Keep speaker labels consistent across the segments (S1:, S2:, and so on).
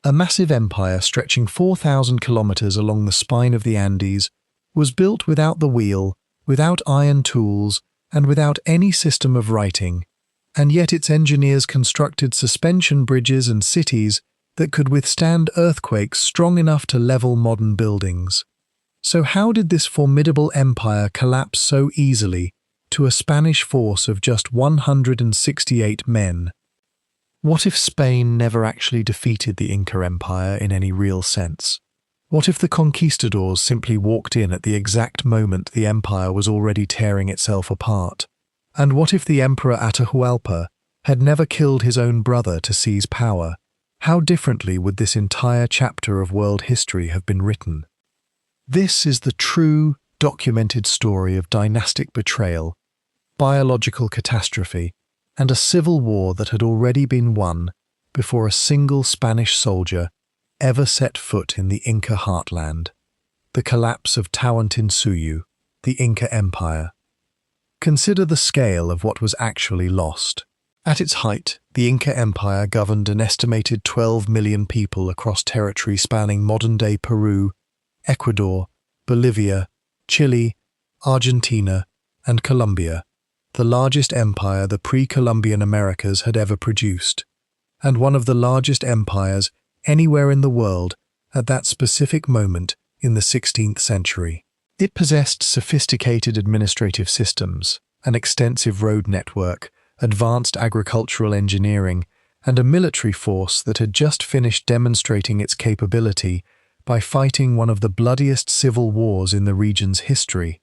S1: A massive empire stretching 4,000 kilometers along the spine of the Andes was built without the wheel, without iron tools, and without any system of writing, and yet its engineers constructed suspension bridges and cities that could withstand earthquakes strong enough to level modern buildings. So how did this formidable empire collapse so easily to a Spanish force of just 168 men? What if Spain never actually defeated the Inca Empire in any real sense? What if the conquistadors simply walked in at the exact moment the empire was already tearing itself apart? And what if the Emperor Atahualpa had never killed his own brother to seize power? How differently would this entire chapter of world history have been written? This is the true, documented story of dynastic betrayal, biological catastrophe, and a civil war that had already been won before a single Spanish soldier ever set foot in the Inca heartland. The collapse of Tawantinsuyu, the Inca Empire. Consider the scale of what was actually lost. At its height, the Inca Empire governed an estimated 12 million people across territory spanning modern-day Peru, Ecuador, Bolivia, Chile, Argentina, and Colombia, the largest empire the pre-Columbian Americas had ever produced, and one of the largest empires anywhere in the world at that specific moment in the 16th century. It possessed sophisticated administrative systems, an extensive road network, advanced agricultural engineering, and a military force that had just finished demonstrating its capability by fighting one of the bloodiest civil wars in the region's history.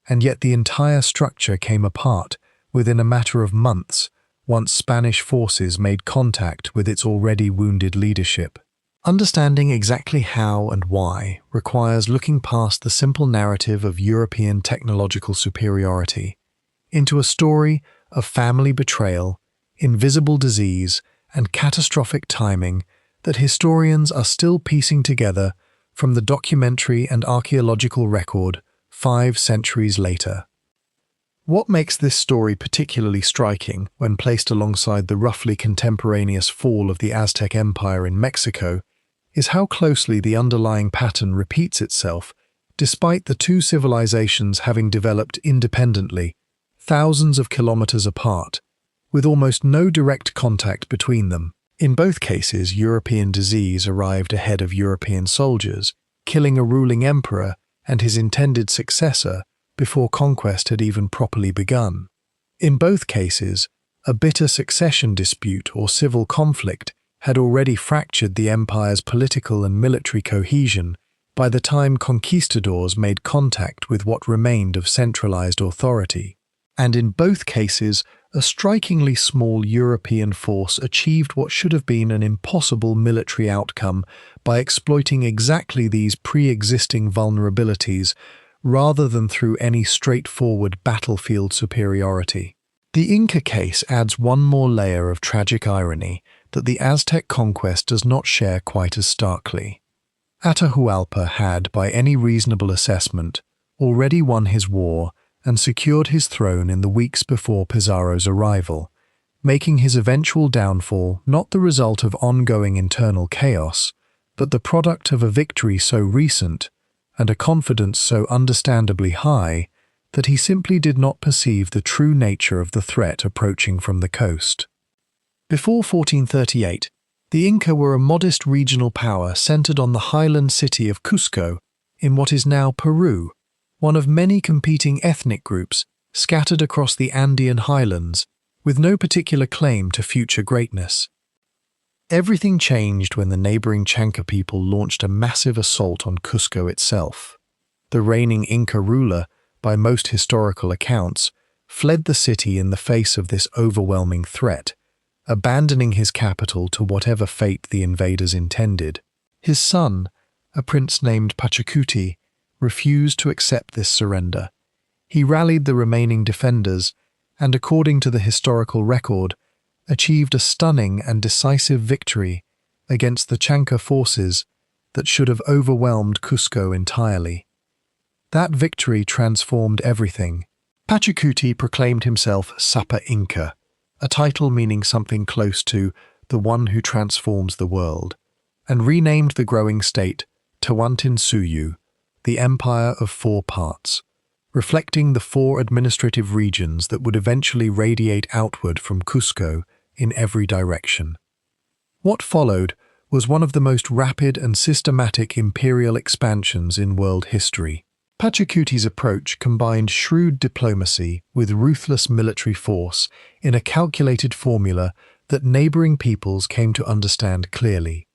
S1: And yet the entire structure came apart within a matter of months once Spanish forces made contact with its already wounded leadership. Understanding exactly how and why requires looking past the simple narrative of European technological superiority into a story of family betrayal, invisible disease, and catastrophic timing that historians are still piecing together from the documentary and archaeological record 5 centuries later. What makes this story particularly striking when placed alongside the roughly contemporaneous fall of the Aztec Empire in Mexico is how closely the underlying pattern repeats itself, despite the two civilizations having developed independently, thousands of kilometers apart, with almost no direct contact between them. In both cases, European disease arrived ahead of European soldiers, killing a ruling emperor and his intended successor before conquest had even properly begun. In both cases, a bitter succession dispute or civil conflict had already fractured the empire's political and military cohesion by the time conquistadors made contact with what remained of centralized authority. And in both cases, a strikingly small European force achieved what should have been an impossible military outcome by exploiting exactly these pre-existing vulnerabilities rather than through any straightforward battlefield superiority. The Inca case adds one more layer of tragic irony that the Aztec conquest does not share quite as starkly. Atahualpa had, by any reasonable assessment, already won his war and secured his throne in the weeks before Pizarro's arrival, making his eventual downfall not the result of ongoing internal chaos, but the product of a victory so recent and a confidence so understandably high that he simply did not perceive the true nature of the threat approaching from the coast. Before 1438, the Inca were a modest regional power centered on the highland city of Cusco in what is now Peru, one of many competing ethnic groups scattered across the Andean highlands with no particular claim to future greatness. Everything changed when the neighboring Chanca people launched a massive assault on Cusco itself. The reigning Inca ruler, by most historical accounts, fled the city in the face of this overwhelming threat, abandoning his capital to whatever fate the invaders intended. His son, a prince named Pachacuti, refused to accept this surrender. He rallied the remaining defenders and, according to the historical record, achieved a stunning and decisive victory against the Chanca forces that should have overwhelmed Cusco entirely. That victory transformed everything. Pachacuti proclaimed himself Sapa Inca, a title meaning something close to the one who transforms the world. and renamed the growing state Tawantinsuyu, the Empire of Four Parts, reflecting the four administrative regions that would eventually radiate outward from Cusco in every direction. What followed was one of the most rapid and systematic imperial expansions in world history. Pachacuti's approach combined shrewd diplomacy with ruthless military force in a calculated formula that neighboring peoples came to understand clearly.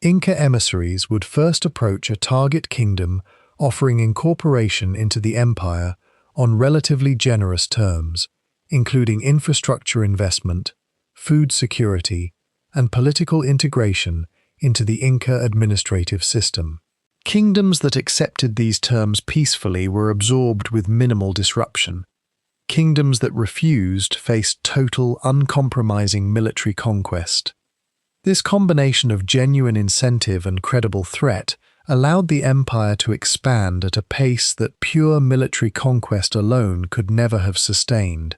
S1: Inca emissaries would first approach a target kingdom offering incorporation into the empire on relatively generous terms, including infrastructure investment, food security, and political integration into the Inca administrative system. Kingdoms that accepted these terms peacefully were absorbed with minimal disruption. Kingdoms that refused faced total, uncompromising military conquest. This combination of genuine incentive and credible threat allowed the empire to expand at a pace that pure military conquest alone could never have sustained.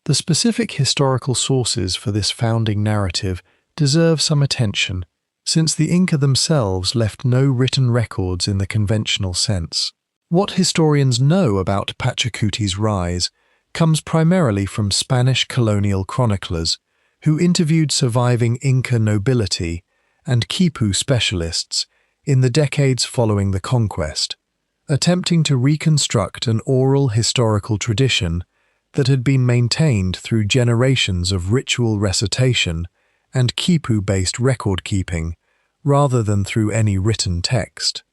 S1: The specific historical sources for this founding narrative deserve some attention, since the Inca themselves left no written records in the conventional sense. What historians know about Pachacuti's rise comes primarily from Spanish colonial chroniclers, who interviewed surviving Inca nobility and quipu specialists in the decades following the conquest, attempting to reconstruct an oral historical tradition that had been maintained through generations of ritual recitation and quipu-based record-keeping, rather than through any written text.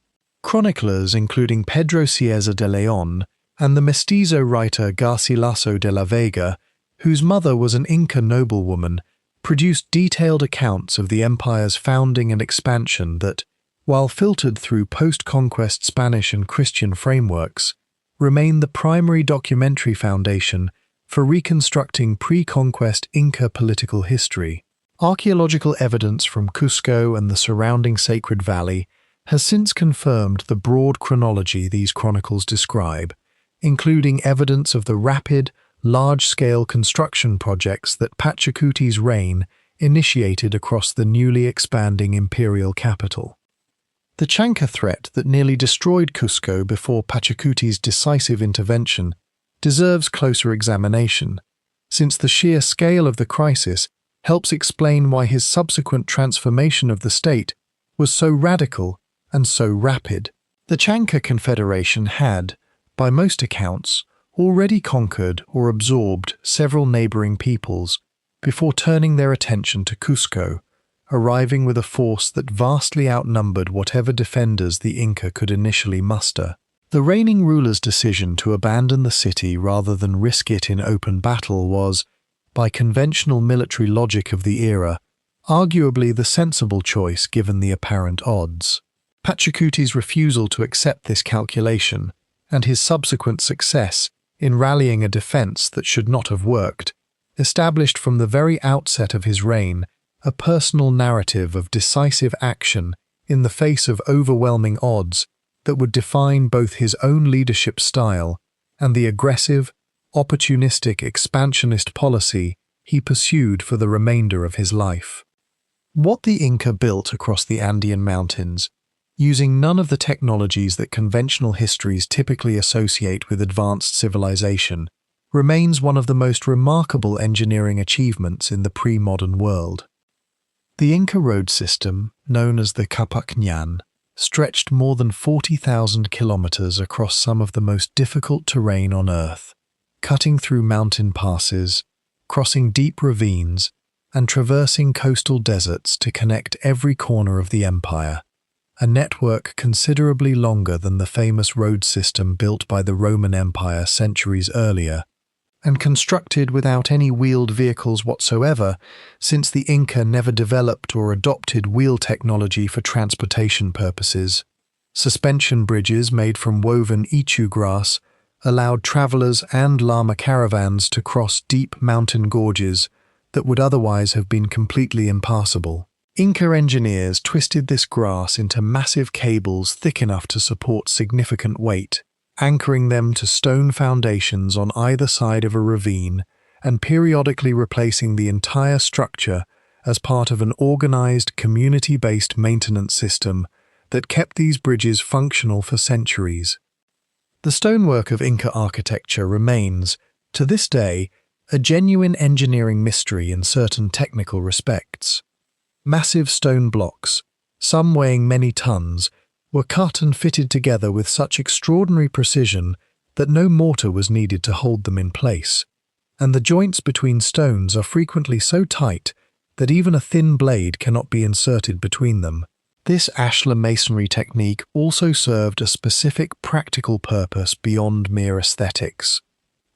S1: Chroniclers including Pedro Cieza de León and the mestizo writer Garcilaso de la Vega, whose mother was an Inca noblewoman, produced detailed accounts of the empire's founding and expansion that, while filtered through post-conquest Spanish and Christian frameworks, remain the primary documentary foundation for reconstructing pre-conquest Inca political history. Archaeological evidence from Cusco and the surrounding Sacred Valley has since confirmed the broad chronology these chronicles describe, including evidence of the rapid, large-scale construction projects that Pachacuti's reign initiated across the newly expanding imperial capital. The Chanca threat that nearly destroyed Cusco before Pachacuti's decisive intervention deserves closer examination, since the sheer scale of the crisis helps explain why his subsequent transformation of the state was so radical and so rapid. The Chanca Confederation had, by most accounts, already conquered or absorbed several neighboring peoples before turning their attention to Cusco, arriving with a force that vastly outnumbered whatever defenders the Inca could initially muster. The reigning ruler's decision to abandon the city rather than risk it in open battle was, by conventional military logic of the era, arguably the sensible choice given the apparent odds. Pachacuti's refusal to accept this calculation, and his subsequent success in rallying a defense that should not have worked, established from the very outset of his reign a personal narrative of decisive action in the face of overwhelming odds that would define both his own leadership style and the aggressive, opportunistic expansionist policy he pursued for the remainder of his life. What the Inca built across the Andean mountains, using none of the technologies that conventional histories typically associate with advanced civilization, remains one of the most remarkable engineering achievements in the pre-modern world. The Inca road system, known as the Capacñan, stretched more than 40,000 kilometers across some of the most difficult terrain on Earth, cutting through mountain passes, crossing deep ravines, and traversing coastal deserts to connect every corner of the empire, a network considerably longer than the famous road system built by the Roman Empire centuries earlier, and constructed without any wheeled vehicles whatsoever, since the Inca never developed or adopted wheel technology for transportation purposes. Suspension bridges made from woven ichu grass allowed travelers and llama caravans to cross deep mountain gorges that would otherwise have been completely impassable. Inca engineers twisted this grass into massive cables thick enough to support significant weight, anchoring them to stone foundations on either side of a ravine and periodically replacing the entire structure as part of an organized, community-based maintenance system that kept these bridges functional for centuries. The stonework of Inca architecture remains, to this day, a genuine engineering mystery in certain technical respects. Massive stone blocks, some weighing many tons, were cut and fitted together with such extraordinary precision that no mortar was needed to hold them in place, and the joints between stones are frequently so tight that even a thin blade cannot be inserted between them. This ashlar masonry technique also served a specific practical purpose beyond mere aesthetics.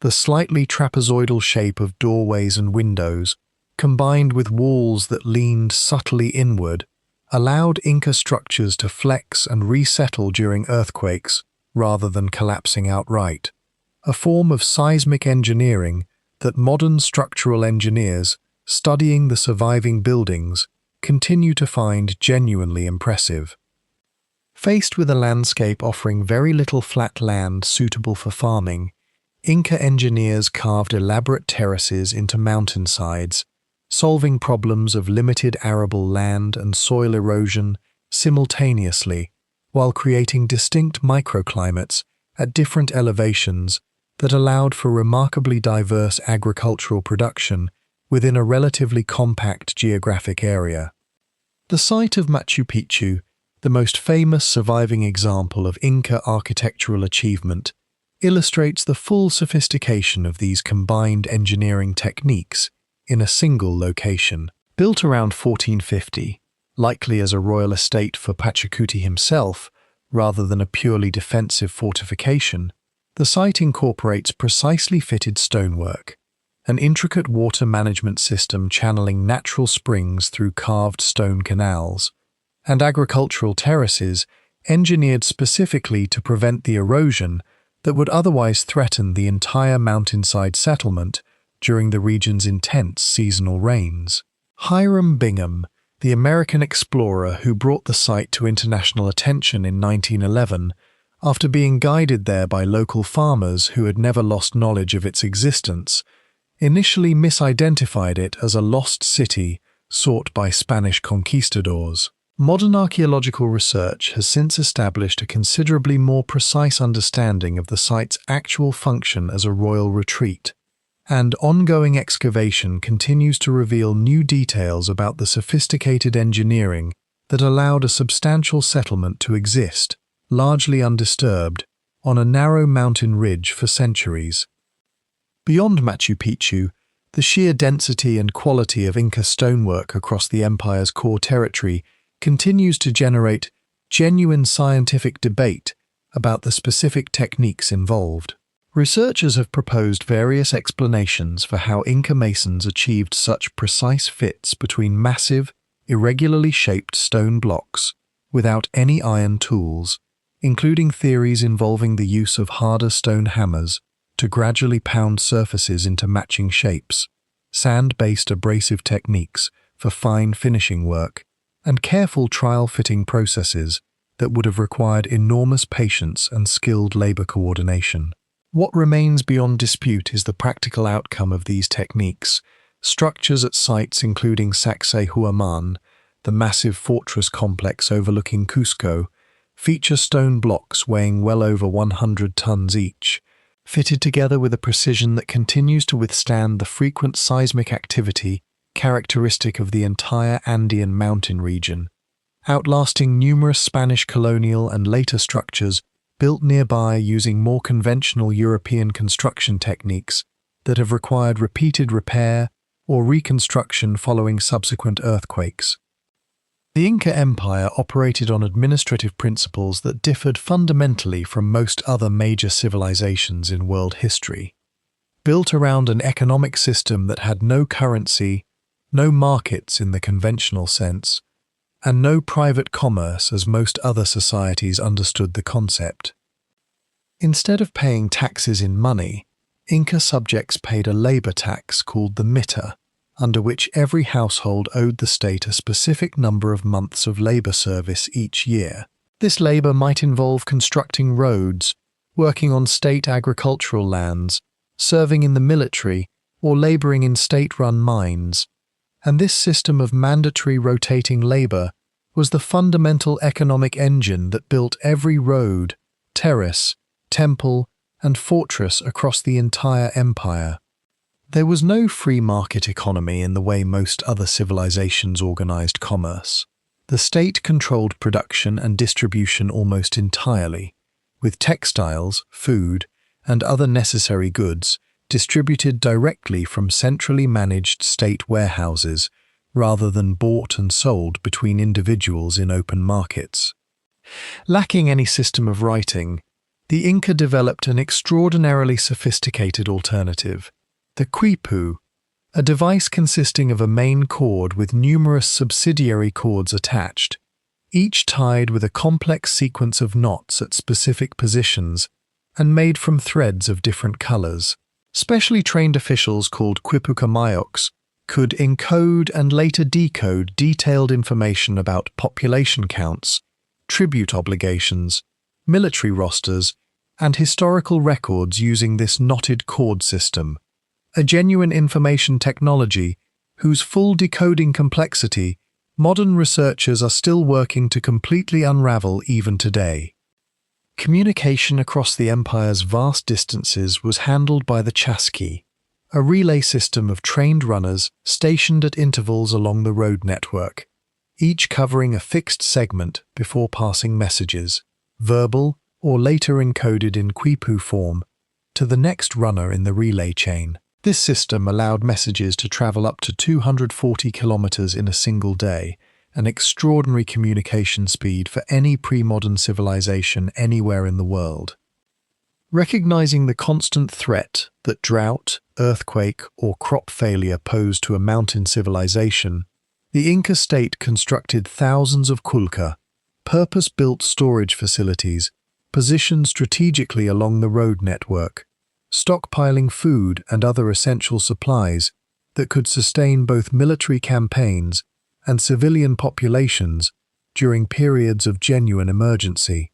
S1: The slightly trapezoidal shape of doorways and windows, combined with walls that leaned subtly inward, allowed Inca structures to flex and resettle during earthquakes rather than collapsing outright, a form of seismic engineering that modern structural engineers, studying the surviving buildings, continue to find genuinely impressive. Faced with a landscape offering very little flat land suitable for farming, Inca engineers carved elaborate terraces into mountainsides, solving problems of limited arable land and soil erosion simultaneously, while creating distinct microclimates at different elevations that allowed for remarkably diverse agricultural production within a relatively compact geographic area. The site of Machu Picchu, the most famous surviving example of Inca architectural achievement, illustrates the full sophistication of these combined engineering techniques in a single location. Built around 1450, likely as a royal estate for Pachacuti himself, rather than a purely defensive fortification, the site incorporates precisely fitted stonework, an intricate water management system channeling natural springs through carved stone canals, and agricultural terraces engineered specifically to prevent the erosion that would otherwise threaten the entire mountainside settlement during the region's intense seasonal rains. Hiram Bingham, the American explorer who brought the site to international attention in 1911, after being guided there by local farmers who had never lost knowledge of its existence, initially misidentified it as a lost city sought by Spanish conquistadors. Modern archaeological research has since established a considerably more precise understanding of the site's actual function as a royal retreat, and ongoing excavation continues to reveal new details about the sophisticated engineering that allowed a substantial settlement to exist, largely undisturbed, on a narrow mountain ridge for centuries. Beyond Machu Picchu, the sheer density and quality of Inca stonework across the empire's core territory continues to generate genuine scientific debate about the specific techniques involved. Researchers have proposed various explanations for how Inca masons achieved such precise fits between massive, irregularly shaped stone blocks without any iron tools, including theories involving the use of harder stone hammers to gradually pound surfaces into matching shapes, sand-based abrasive techniques for fine finishing work, and careful trial-fitting processes that would have required enormous patience and skilled labor coordination. What remains beyond dispute is the practical outcome of these techniques. Structures at sites including Sacsayhuaman, the massive fortress complex overlooking Cusco, feature stone blocks weighing well over 100 tons each, fitted together with a precision that continues to withstand the frequent seismic activity characteristic of the entire Andean mountain region, outlasting numerous Spanish colonial and later structures built nearby using more conventional European construction techniques that have required repeated repair or reconstruction following subsequent earthquakes. The Inca Empire operated on administrative principles that differed fundamentally from most other major civilizations in world history. Built around an economic system that had no currency, no markets in the conventional sense, and no private commerce as most other societies understood the concept. Instead of paying taxes in money, Inca subjects paid a labor tax called the mita, under which every household owed the state a specific number of months of labor service each year. This labor might involve constructing roads, working on state agricultural lands, serving in the military, or laboring in state-run mines, and this system of mandatory rotating labor was the fundamental economic engine that built every road, terrace, temple, and fortress across the entire empire. There was no free market economy in the way most other civilizations organized commerce. The state controlled production and distribution almost entirely, with textiles, food, and other necessary goods distributed directly from centrally managed state warehouses rather than bought and sold between individuals in open markets. Lacking any system of writing, the Inca developed an extraordinarily sophisticated alternative, the quipu, a device consisting of a main cord with numerous subsidiary cords attached, each tied with a complex sequence of knots at specific positions and made from threads of different colors. Specially trained officials called quipucamayos could encode and later decode detailed information about population counts, tribute obligations, military rosters, and historical records using this knotted cord system, a genuine information technology whose full decoding complexity modern researchers are still working to completely unravel even today. Communication across the empire's vast distances was handled by the chasqui, a relay system of trained runners stationed at intervals along the road network, each covering a fixed segment before passing messages, verbal or later encoded in quipu form, to the next runner in the relay chain. This system allowed messages to travel up to 240 kilometers in a single day, an extraordinary communication speed for any pre-modern civilization anywhere in the world. Recognizing the constant threat that drought, earthquake, or crop failure posed to a mountain civilization, the Inca state constructed thousands of kulka, purpose-built storage facilities, positioned strategically along the road network, stockpiling food and other essential supplies that could sustain both military campaigns and civilian populations during periods of genuine emergency.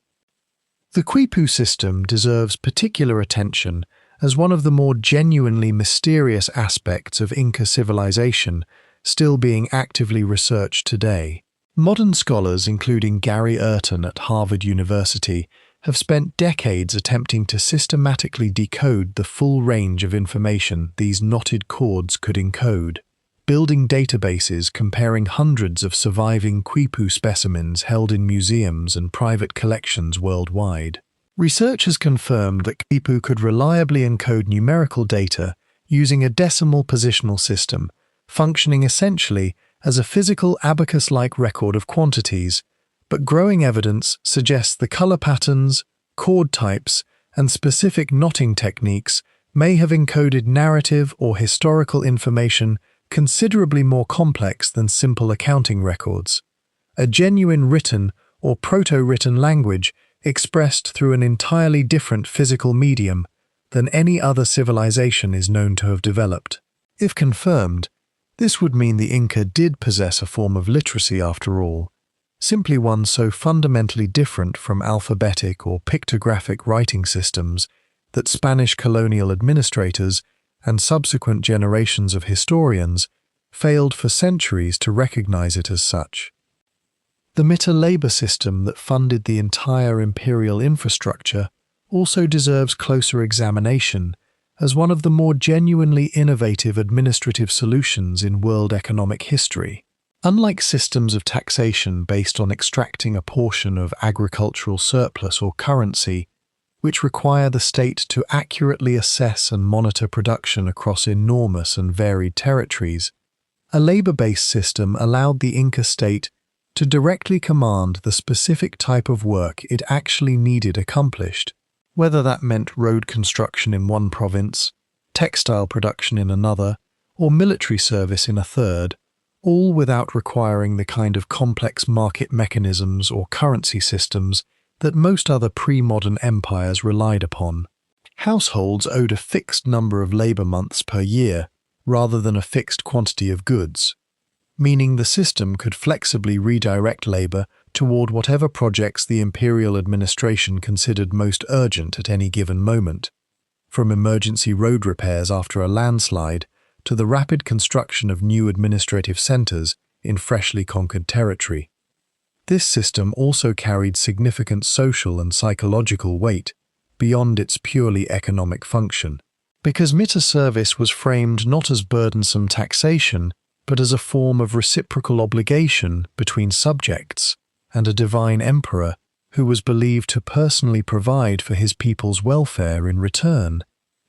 S1: The quipu system deserves particular attention as one of the more genuinely mysterious aspects of Inca civilization still being actively researched today. Modern scholars, including Gary Urton at Harvard University, have spent decades attempting to systematically decode the full range of information these knotted cords could encode, building databases comparing hundreds of surviving quipu specimens held in museums and private collections worldwide. Research has confirmed that quipu could reliably encode numerical data using a decimal positional system, functioning essentially as a physical abacus-like record of quantities, but growing evidence suggests the color patterns, chord types, and specific knotting techniques may have encoded narrative or historical information considerably more complex than simple accounting records. A genuine written or proto-written language expressed through an entirely different physical medium than any other civilization is known to have developed. If confirmed, this would mean the Inca did possess a form of literacy after all, simply one so fundamentally different from alphabetic or pictographic writing systems that Spanish colonial administrators and subsequent generations of historians failed for centuries to recognize it as such. The Mita labor system that funded the entire imperial infrastructure also deserves closer examination as one of the more genuinely innovative administrative solutions in world economic history. Unlike systems of taxation based on extracting a portion of agricultural surplus or currency, which require the state to accurately assess and monitor production across enormous and varied territories, a labor-based system allowed the Inca state to directly command the specific type of work it actually needed accomplished, whether that meant road construction in one province, textile production in another, or military service in a third, all without requiring the kind of complex market mechanisms or currency systems that most other pre-modern empires relied upon. Households owed a fixed number of labor months per year rather than a fixed quantity of goods, meaning the system could flexibly redirect labor toward whatever projects the imperial administration considered most urgent at any given moment, from emergency road repairs after a landslide to the rapid construction of new administrative centers in freshly conquered territory. This system also carried significant social and psychological weight beyond its purely economic function, because mita service was framed not as burdensome taxation, but as a form of reciprocal obligation between subjects and a divine emperor who was believed to personally provide for his people's welfare in return.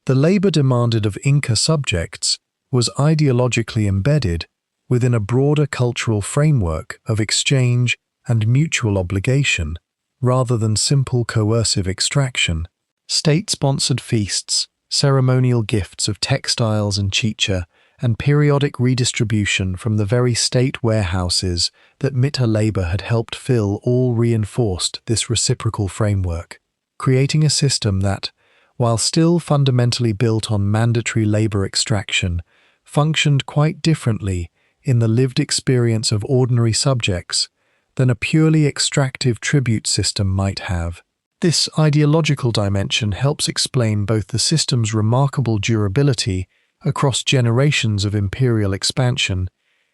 S1: The labor demanded of Inca subjects was ideologically embedded within a broader cultural framework of exchange and mutual obligation, rather than simple coercive extraction. State-sponsored feasts, ceremonial gifts of textiles and chicha, and periodic redistribution from the very state warehouses that mita labor had helped fill all reinforced this reciprocal framework, creating a system that, while still fundamentally built on mandatory labor extraction, functioned quite differently in the lived experience of ordinary subjects than a purely extractive tribute system might have. This ideological dimension helps explain both the system's remarkable durability across generations of imperial expansion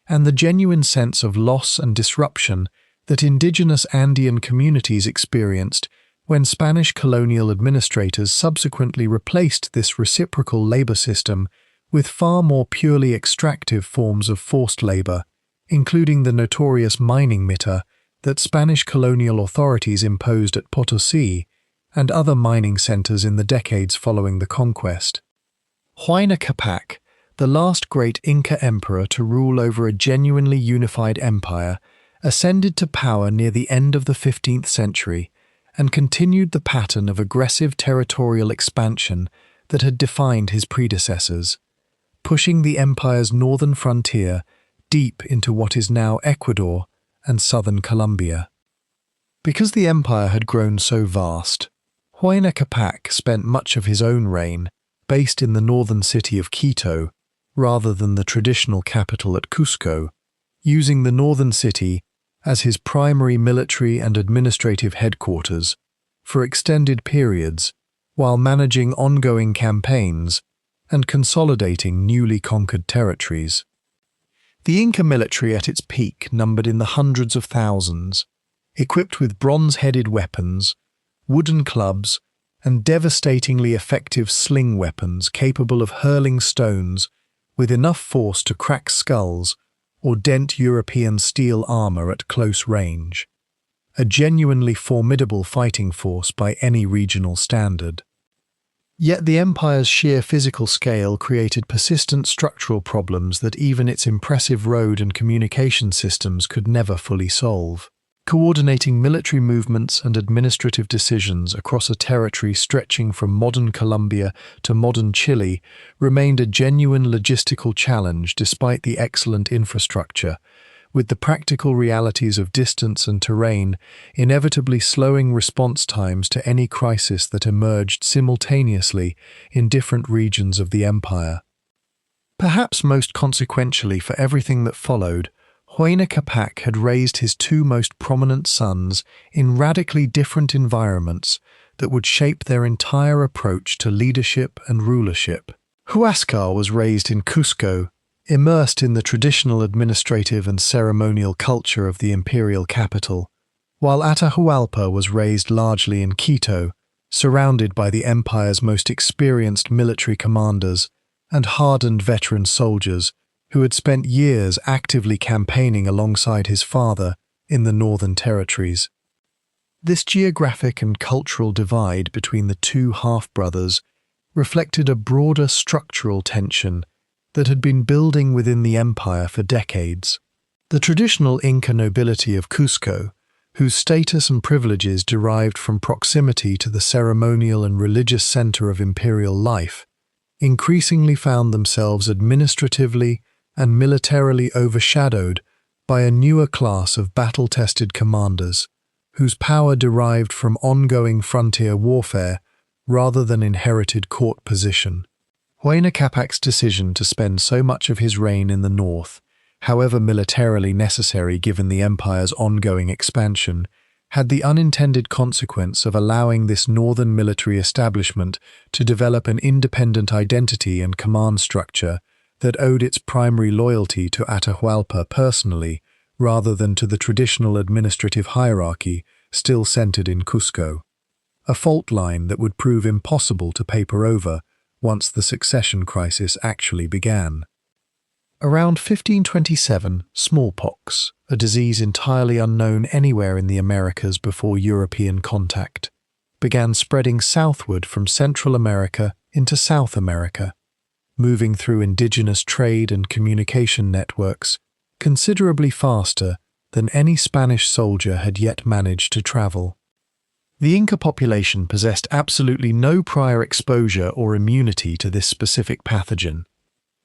S1: and the genuine sense of loss and disruption that indigenous Andean communities experienced when Spanish colonial administrators subsequently replaced this reciprocal labor system with far more purely extractive forms of forced labor, including the notorious mining mita that Spanish colonial authorities imposed at Potosí and other mining centers in the decades following the conquest. Huayna Capac, the last great Inca emperor to rule over a genuinely unified empire, ascended to power near the end of the 15th century and continued the pattern of aggressive territorial expansion that had defined his predecessors, pushing the empire's northern frontier deep into what is now Ecuador and southern Colombia. Because the empire had grown so vast, Huayna Capac spent much of his own reign based in the northern city of Quito rather than the traditional capital at Cusco, using the northern city as his primary military and administrative headquarters for extended periods while managing ongoing campaigns and consolidating newly conquered territories. The Inca military at its peak numbered in the hundreds of thousands, equipped with bronze-headed weapons, wooden clubs, and devastatingly effective sling weapons capable of hurling stones with enough force to crack skulls or dent European steel armor at close range. A genuinely formidable fighting force by any regional standard. Yet the empire's sheer physical scale created persistent structural problems that even its impressive road and communication systems could never fully solve. Coordinating military movements and administrative decisions across a territory stretching from modern Colombia to modern Chile remained a genuine logistical challenge despite the excellent infrastructure, with the practical realities of distance and terrain inevitably slowing response times to any crisis that emerged simultaneously in different regions of the empire. Perhaps most consequentially for everything that followed, Huayna Capac had raised his two most prominent sons in radically different environments that would shape their entire approach to leadership and rulership. Huáscar was raised in Cusco, immersed in the traditional administrative and ceremonial culture of the imperial capital, while Atahualpa was raised largely in Quito, surrounded by the empire's most experienced military commanders and hardened veteran soldiers who had spent years actively campaigning alongside his father in the northern territories. This geographic and cultural divide between the two half-brothers reflected a broader structural tension that had been building within the empire for decades. The traditional Inca nobility of Cusco, whose status and privileges derived from proximity to the ceremonial and religious center of imperial life, increasingly found themselves administratively and militarily overshadowed by a newer class of battle-tested commanders, whose power derived from ongoing frontier warfare rather than inherited court position. Huayna Capac's decision to spend so much of his reign in the north, however militarily necessary given the empire's ongoing expansion, had the unintended consequence of allowing this northern military establishment to develop an independent identity and command structure that owed its primary loyalty to Atahualpa personally rather than to the traditional administrative hierarchy still centered in Cusco, a fault line that would prove impossible to paper over once the succession crisis actually began. Around 1527, smallpox, a disease entirely unknown anywhere in the Americas before European contact, began spreading southward from Central America into South America, moving through indigenous trade and communication networks considerably faster than any Spanish soldier had yet managed to travel. The Inca population possessed absolutely no prior exposure or immunity to this specific pathogen,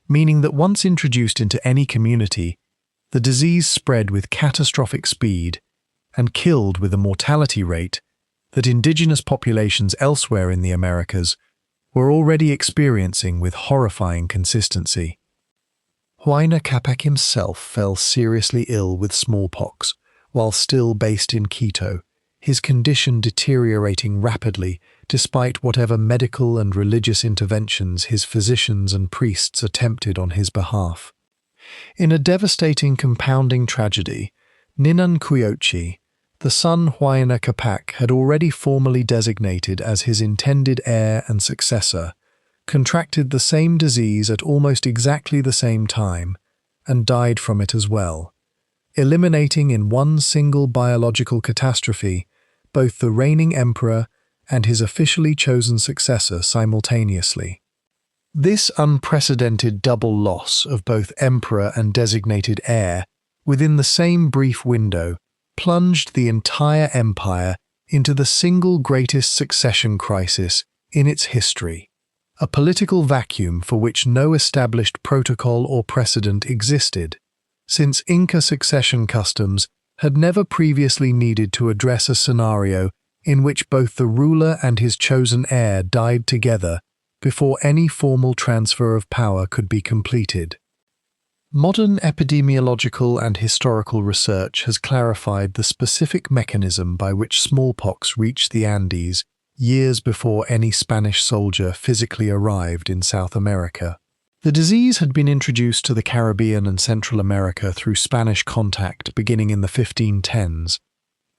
S1: meaning that once introduced into any community, the disease spread with catastrophic speed and killed with a mortality rate that indigenous populations elsewhere in the Americas were already experiencing with horrifying consistency. Huayna Capac himself fell seriously ill with smallpox while still based in Quito, his condition deteriorating rapidly despite whatever medical and religious interventions his physicians and priests attempted on his behalf. In a devastating compounding tragedy, Ninan Cuyochi, the son Huayna Capac had already formally designated as his intended heir and successor, contracted the same disease at almost exactly the same time, and died from it as well, eliminating in one single biological catastrophe both the reigning emperor and his officially chosen successor simultaneously. This unprecedented double loss of both emperor and designated heir within the same brief window plunged the entire empire into the single greatest succession crisis in its history, a political vacuum for which no established protocol or precedent existed, since Inca succession customs had never previously needed to address a scenario in which both the ruler and his chosen heir died together before any formal transfer of power could be completed. Modern epidemiological and historical research has clarified the specific mechanism by which smallpox reached the Andes years before any Spanish soldier physically arrived in South America. The disease had been introduced to the Caribbean and Central America through Spanish contact beginning in the 1510s,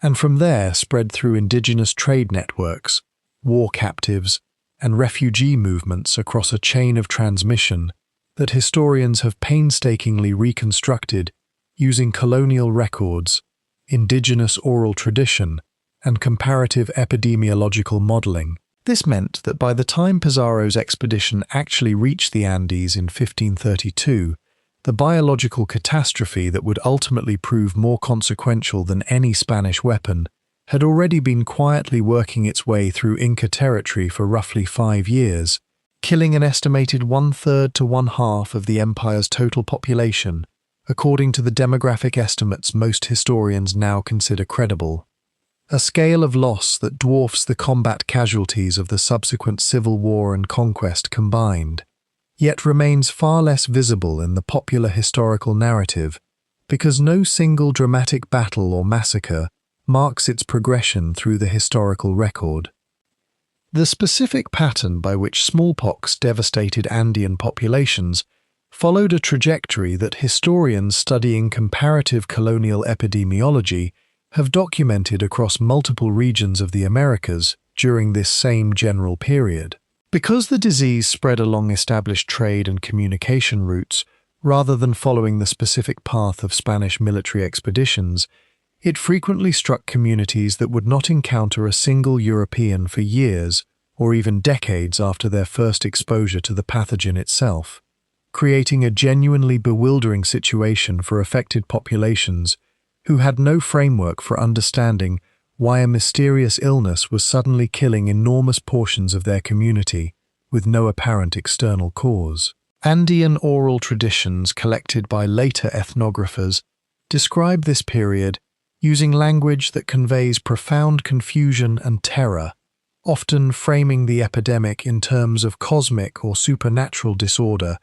S1: and from there spread through indigenous trade networks, war captives, and refugee movements across a chain of transmission that historians have painstakingly reconstructed using colonial records, indigenous oral tradition, and comparative epidemiological modeling. This meant that by the time Pizarro's expedition actually reached the Andes in 1532, the biological catastrophe that would ultimately prove more consequential than any Spanish weapon had already been quietly working its way through Inca territory for roughly 5 years, killing an estimated 1/3 to 1/2 of the empire's total population, according to the demographic estimates most historians now consider credible. A scale of loss that dwarfs the combat casualties of the subsequent civil war and conquest combined, yet remains far less visible in the popular historical narrative because no single dramatic battle or massacre marks its progression through the historical record. The specific pattern by which smallpox devastated Andean populations followed a trajectory that historians studying comparative colonial epidemiology have documented across multiple regions of the Americas during this same general period. Because the disease spread along established trade and communication routes rather than following the specific path of Spanish military expeditions, it frequently struck communities that would not encounter a single European for years or even decades after their first exposure to the pathogen itself, creating a genuinely bewildering situation for affected populations who had no framework for understanding why a mysterious illness was suddenly killing enormous portions of their community with no apparent external cause. Andean oral traditions collected by later ethnographers describe this period using language that conveys profound confusion and terror, often framing the epidemic in terms of cosmic or supernatural disorder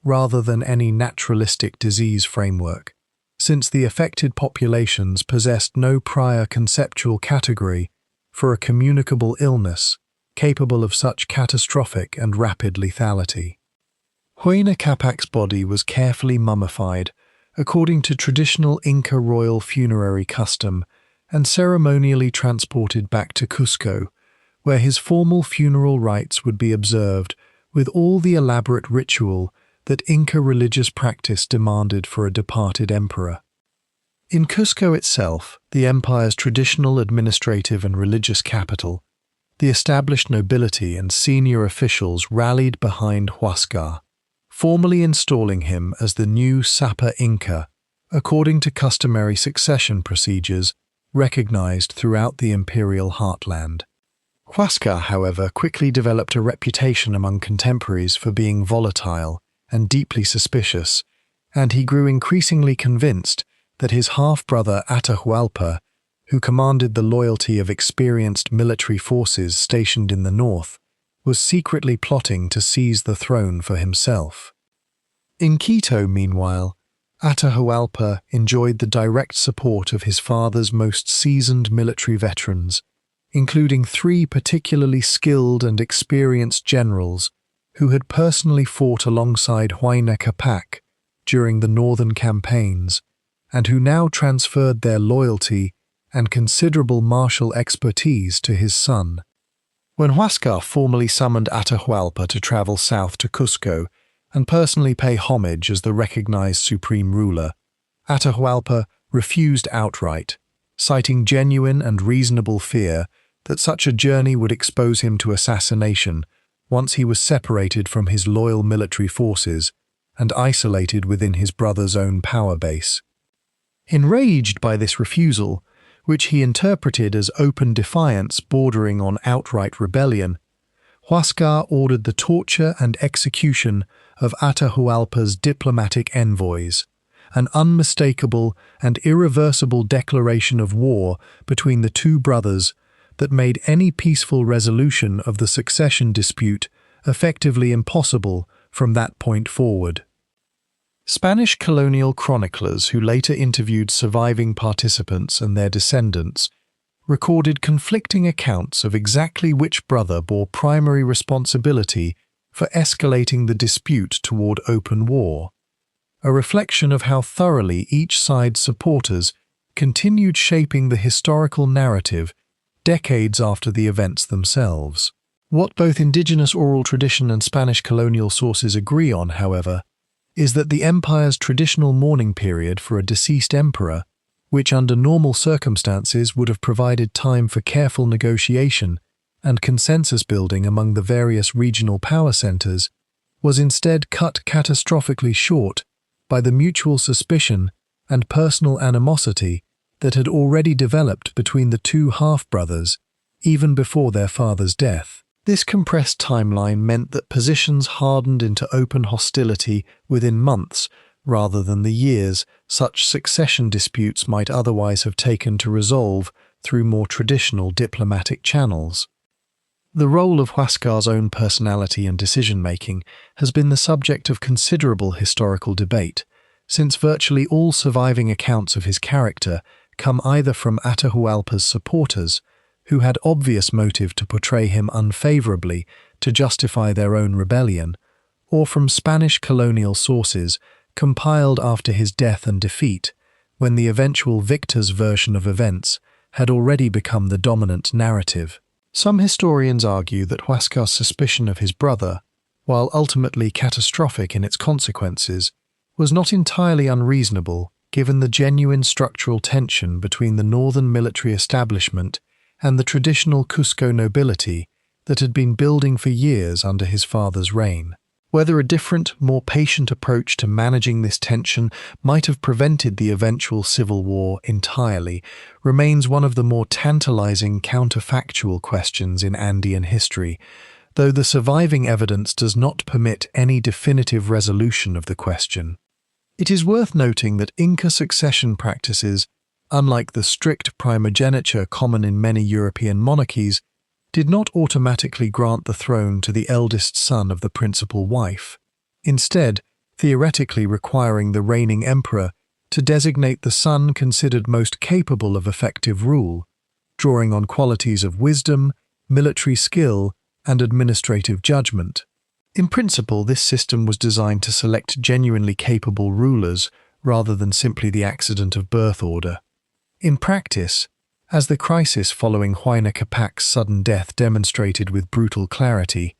S1: rather than any naturalistic disease framework, since the affected populations possessed no prior conceptual category for a communicable illness capable of such catastrophic and rapid lethality. Huayna Capac's body was carefully mummified, according to traditional Inca royal funerary custom, and ceremonially transported back to Cusco, where his formal funeral rites would be observed with all the elaborate ritual that Inca religious practice demanded for a departed emperor. In Cusco itself, the empire's traditional administrative and religious capital, the established nobility and senior officials rallied behind Huáscar, formally installing him as the new Sapa Inca, according to customary succession procedures recognized throughout the imperial heartland. Huáscar, however, quickly developed a reputation among contemporaries for being volatile and deeply suspicious, and he grew increasingly convinced that his half-brother Atahualpa, who commanded the loyalty of experienced military forces stationed in the north, was secretly plotting to seize the throne for himself. In Quito, meanwhile, Atahualpa enjoyed the direct support of his father's most seasoned military veterans, including 3 particularly skilled and experienced generals who had personally fought alongside Huayna Capac during the northern campaigns, and who now transferred their loyalty and considerable martial expertise to his son. When Huáscar formally summoned Atahualpa to travel south to Cusco and personally pay homage as the recognized supreme ruler, Atahualpa refused outright, citing genuine and reasonable fear that such a journey would expose him to assassination once he was separated from his loyal military forces and isolated within his brother's own power base. Enraged by this refusal, which he interpreted as open defiance bordering on outright rebellion, Huáscar ordered the torture and execution of Atahualpa's diplomatic envoys, an unmistakable and irreversible declaration of war between the 2 brothers that made any peaceful resolution of the succession dispute effectively impossible from that point forward. Spanish colonial chroniclers who later interviewed surviving participants and their descendants recorded conflicting accounts of exactly which brother bore primary responsibility for escalating the dispute toward open war, a reflection of how thoroughly each side's supporters continued shaping the historical narrative decades after the events themselves. What both indigenous oral tradition and Spanish colonial sources agree on, however, is that the empire's traditional mourning period for a deceased emperor, which under normal circumstances would have provided time for careful negotiation and consensus building among the various regional power centers, was instead cut catastrophically short by the mutual suspicion and personal animosity that had already developed between the 2 half-brothers even before their father's death. This compressed timeline meant that positions hardened into open hostility within months rather than the years such succession disputes might otherwise have taken to resolve through more traditional diplomatic channels. The role of Huáscar's own personality and decision-making has been the subject of considerable historical debate, since virtually all surviving accounts of his character come either from Atahualpa's supporters, who had obvious motive to portray him unfavorably to justify their own rebellion, or from Spanish colonial sources compiled after his death and defeat, when the eventual victor's version of events had already become the dominant narrative. Some historians argue that Huáscar's suspicion of his brother, while ultimately catastrophic in its consequences, was not entirely unreasonable given the genuine structural tension between the northern military establishment and the traditional Cusco nobility that had been building for years under his father's reign. Whether a different, more patient approach to managing this tension might have prevented the eventual civil war entirely remains one of the more tantalizing counterfactual questions in Andean history, though the surviving evidence does not permit any definitive resolution of the question. It is worth noting that Inca succession practices, unlike the strict primogeniture common in many European monarchies, did not automatically grant the throne to the eldest son of the principal wife, instead theoretically requiring the reigning emperor to designate the son considered most capable of effective rule, drawing on qualities of wisdom, military skill, and administrative judgment. In principle, this system was designed to select genuinely capable rulers rather than simply the accident of birth order. In practice, as the crisis following Huayna Capac's sudden death demonstrated with brutal clarity,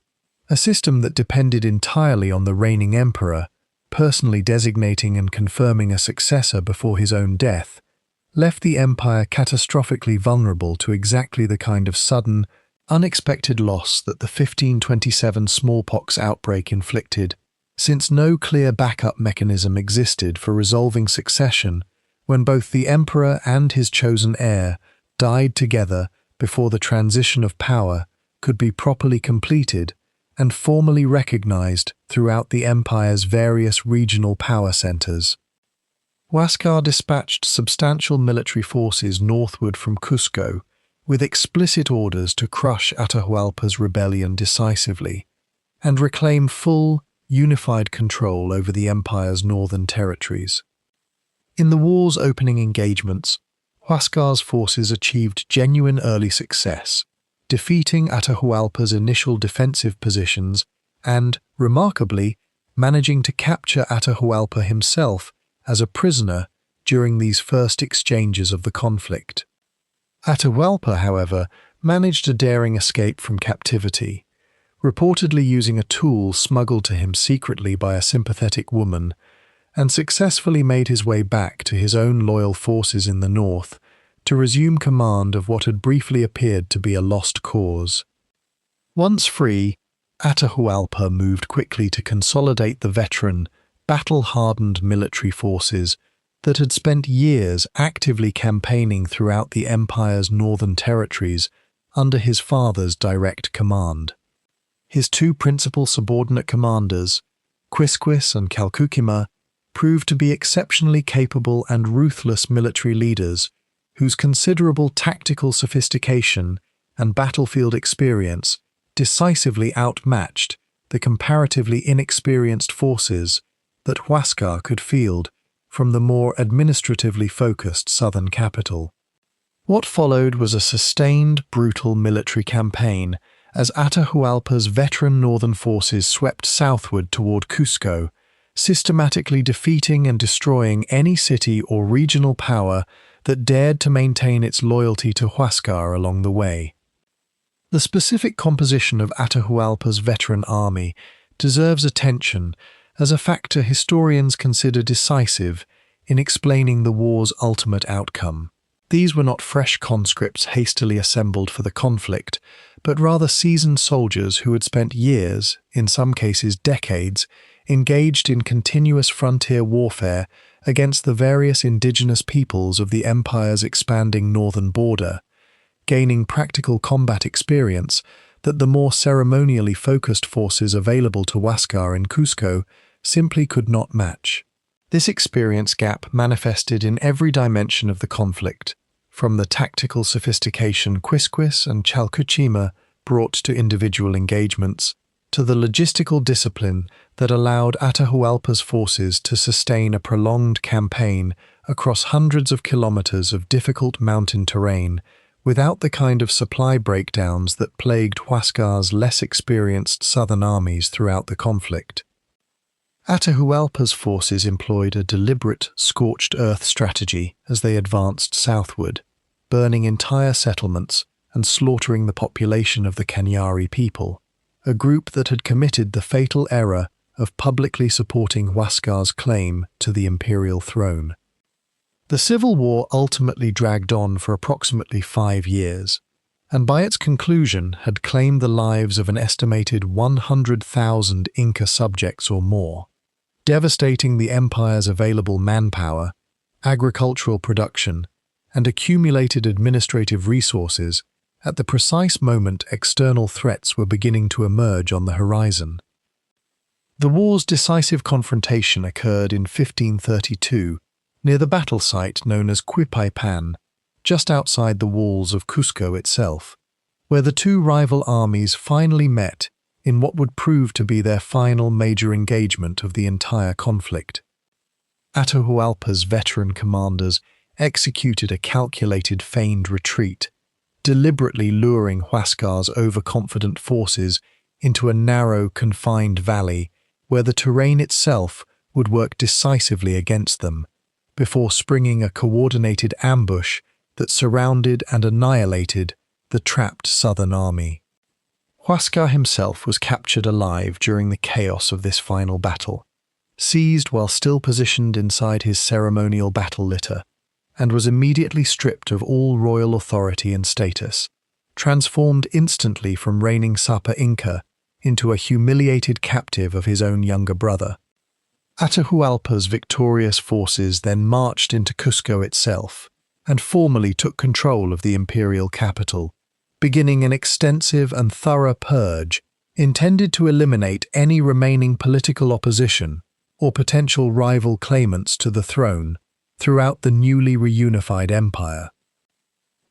S1: a system that depended entirely on the reigning emperor, personally designating and confirming a successor before his own death, left the empire catastrophically vulnerable to exactly the kind of sudden, unexpected loss that the 1527 smallpox outbreak inflicted, since no clear backup mechanism existed for resolving succession when both the emperor and his chosen heir died together before the transition of power could be properly completed and formally recognized throughout the empire's various regional power centers. Huáscar dispatched substantial military forces northward from Cusco, with explicit orders to crush Atahualpa's rebellion decisively and reclaim full, unified control over the empire's northern territories. In the war's opening engagements, Huáscar's forces achieved genuine early success, defeating Atahualpa's initial defensive positions and, remarkably, managing to capture Atahualpa himself as a prisoner during these first exchanges of the conflict. Atahualpa, however, managed a daring escape from captivity, reportedly using a tool smuggled to him secretly by a sympathetic woman, and successfully made his way back to his own loyal forces in the north to resume command of what had briefly appeared to be a lost cause. Once free, Atahualpa moved quickly to consolidate the veteran, battle-hardened military forces that had spent years actively campaigning throughout the empire's northern territories under his father's direct command. His two principal subordinate commanders, Quisquis and Calcuquima, proved to be exceptionally capable and ruthless military leaders whose considerable tactical sophistication and battlefield experience decisively outmatched the comparatively inexperienced forces that Huáscar could field from the more administratively focused southern capital. What followed was a sustained, brutal military campaign as Atahualpa's veteran northern forces swept southward toward Cusco, systematically defeating and destroying any city or regional power that dared to maintain its loyalty to Huáscar along the way. The specific composition of Atahualpa's veteran army deserves attention as a factor historians consider decisive in explaining the war's ultimate outcome. These were not fresh conscripts hastily assembled for the conflict, but rather seasoned soldiers who had spent years, in some cases decades, engaged in continuous frontier warfare against the various indigenous peoples of the empire's expanding northern border, gaining practical combat experience that the more ceremonially focused forces available to Huáscar in Cusco simply could not match. This experience gap manifested in every dimension of the conflict, from the tactical sophistication Quisquis and Chalcuchima brought to individual engagements, to the logistical discipline that allowed Atahualpa's forces to sustain a prolonged campaign across hundreds of kilometers of difficult mountain terrain without the kind of supply breakdowns that plagued Huáscar's less experienced southern armies throughout the conflict. Atahualpa's forces employed a deliberate, scorched earth strategy as they advanced southward, burning entire settlements and slaughtering the population of the Cañari people, a group that had committed the fatal error of publicly supporting Huáscar's claim to the imperial throne. The civil war ultimately dragged on for approximately 5 years, and by its conclusion had claimed the lives of an estimated 100,000 Inca subjects or more, devastating the empire's available manpower, agricultural production, and accumulated administrative resources at the precise moment external threats were beginning to emerge on the horizon. The war's decisive confrontation occurred in 1532 near the battle site known as Quipaipan, just outside the walls of Cusco itself, where the two rival armies finally met in what would prove to be their final major engagement of the entire conflict. Atahualpa's veteran commanders executed a calculated feigned retreat, deliberately luring Huáscar's overconfident forces into a narrow, confined valley where the terrain itself would work decisively against them, before springing a coordinated ambush that surrounded and annihilated the trapped southern army. Huáscar himself was captured alive during the chaos of this final battle, seized while still positioned inside his ceremonial battle litter, and was immediately stripped of all royal authority and status, transformed instantly from reigning Sapa Inca into a humiliated captive of his own younger brother. Atahualpa's victorious forces then marched into Cusco itself and formally took control of the imperial capital, beginning an extensive and thorough purge intended to eliminate any remaining political opposition or potential rival claimants to the throne throughout the newly reunified empire.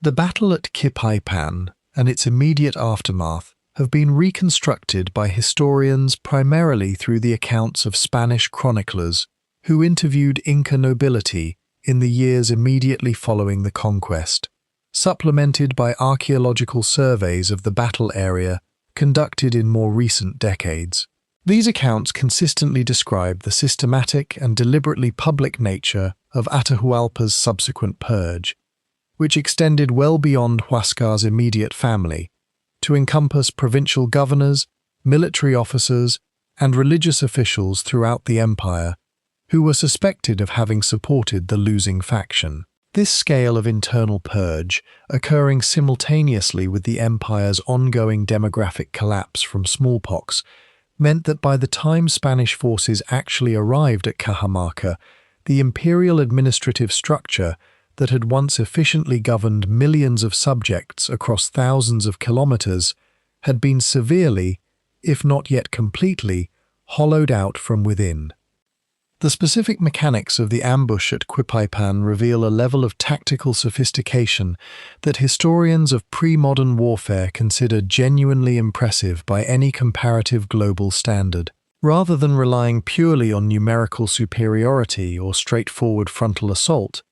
S1: The battle at Quipaipan and its immediate aftermath have been reconstructed by historians primarily through the accounts of Spanish chroniclers who interviewed Inca nobility in the years immediately following the conquest, supplemented by archaeological surveys of the battle area conducted in more recent decades. These accounts consistently describe the systematic and deliberately public nature of Atahualpa's subsequent purge, which extended well beyond Huáscar's immediate family, to encompass provincial governors, military officers, and religious officials throughout the empire who were suspected of having supported the losing faction. This scale of internal purge, occurring simultaneously with the empire's ongoing demographic collapse from smallpox, meant that by the time Spanish forces actually arrived at Cajamarca, the imperial administrative structure that had once efficiently governed millions of subjects across thousands of kilometers had been severely, if not yet completely, hollowed out from within. The specific mechanics of the ambush at Quipaipan reveal a level of tactical sophistication that historians of pre-modern warfare consider genuinely impressive by any comparative global standard. Rather than relying purely on numerical superiority or straightforward frontal assault,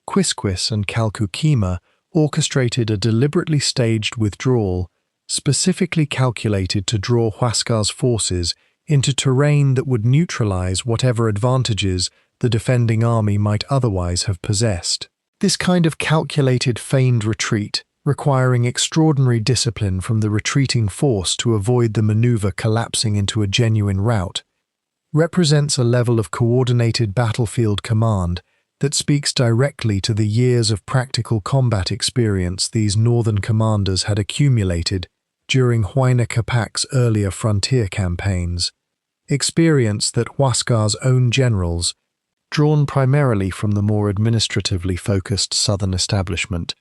S1: Quisquis and Calcuquima orchestrated a deliberately staged withdrawal, specifically calculated to draw Huáscar's forces into terrain that would neutralize whatever advantages the defending army might otherwise have possessed. This kind of calculated feigned retreat, requiring extraordinary discipline from the retreating force to avoid the maneuver collapsing into a genuine rout, represents a level of coordinated battlefield command that speaks directly to the years of practical combat experience these northern commanders had accumulated during Huayna Capac's earlier frontier campaigns, experience that Huáscar's own generals, drawn primarily from the more administratively focused southern establishment,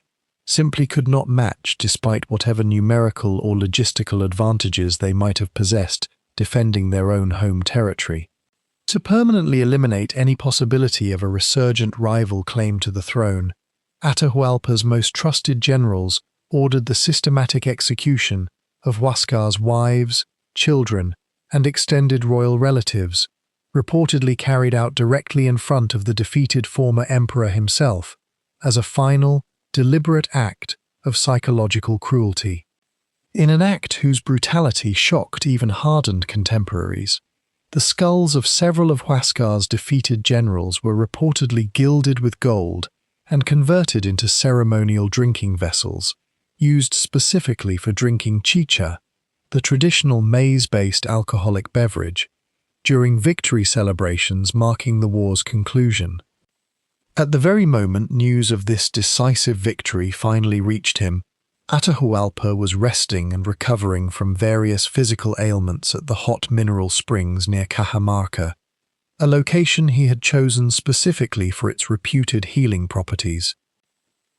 S1: simply could not match despite whatever numerical or logistical advantages they might have possessed defending their own home territory. To permanently eliminate any possibility of a resurgent rival claim to the throne, Atahualpa's most trusted generals ordered the systematic execution of Huáscar's wives, children, and extended royal relatives, reportedly carried out directly in front of the defeated former emperor himself, as a final, deliberate act of psychological cruelty. In an act whose brutality shocked even hardened contemporaries, the skulls of several of Huáscar's defeated generals were reportedly gilded with gold and converted into ceremonial drinking vessels, used specifically for drinking chicha, the traditional maize-based alcoholic beverage, during victory celebrations marking the war's conclusion. At the very moment news of this decisive victory finally reached him, Atahualpa was resting and recovering from various physical ailments at the hot mineral springs near Cajamarca, a location he had chosen specifically for its reputed healing properties.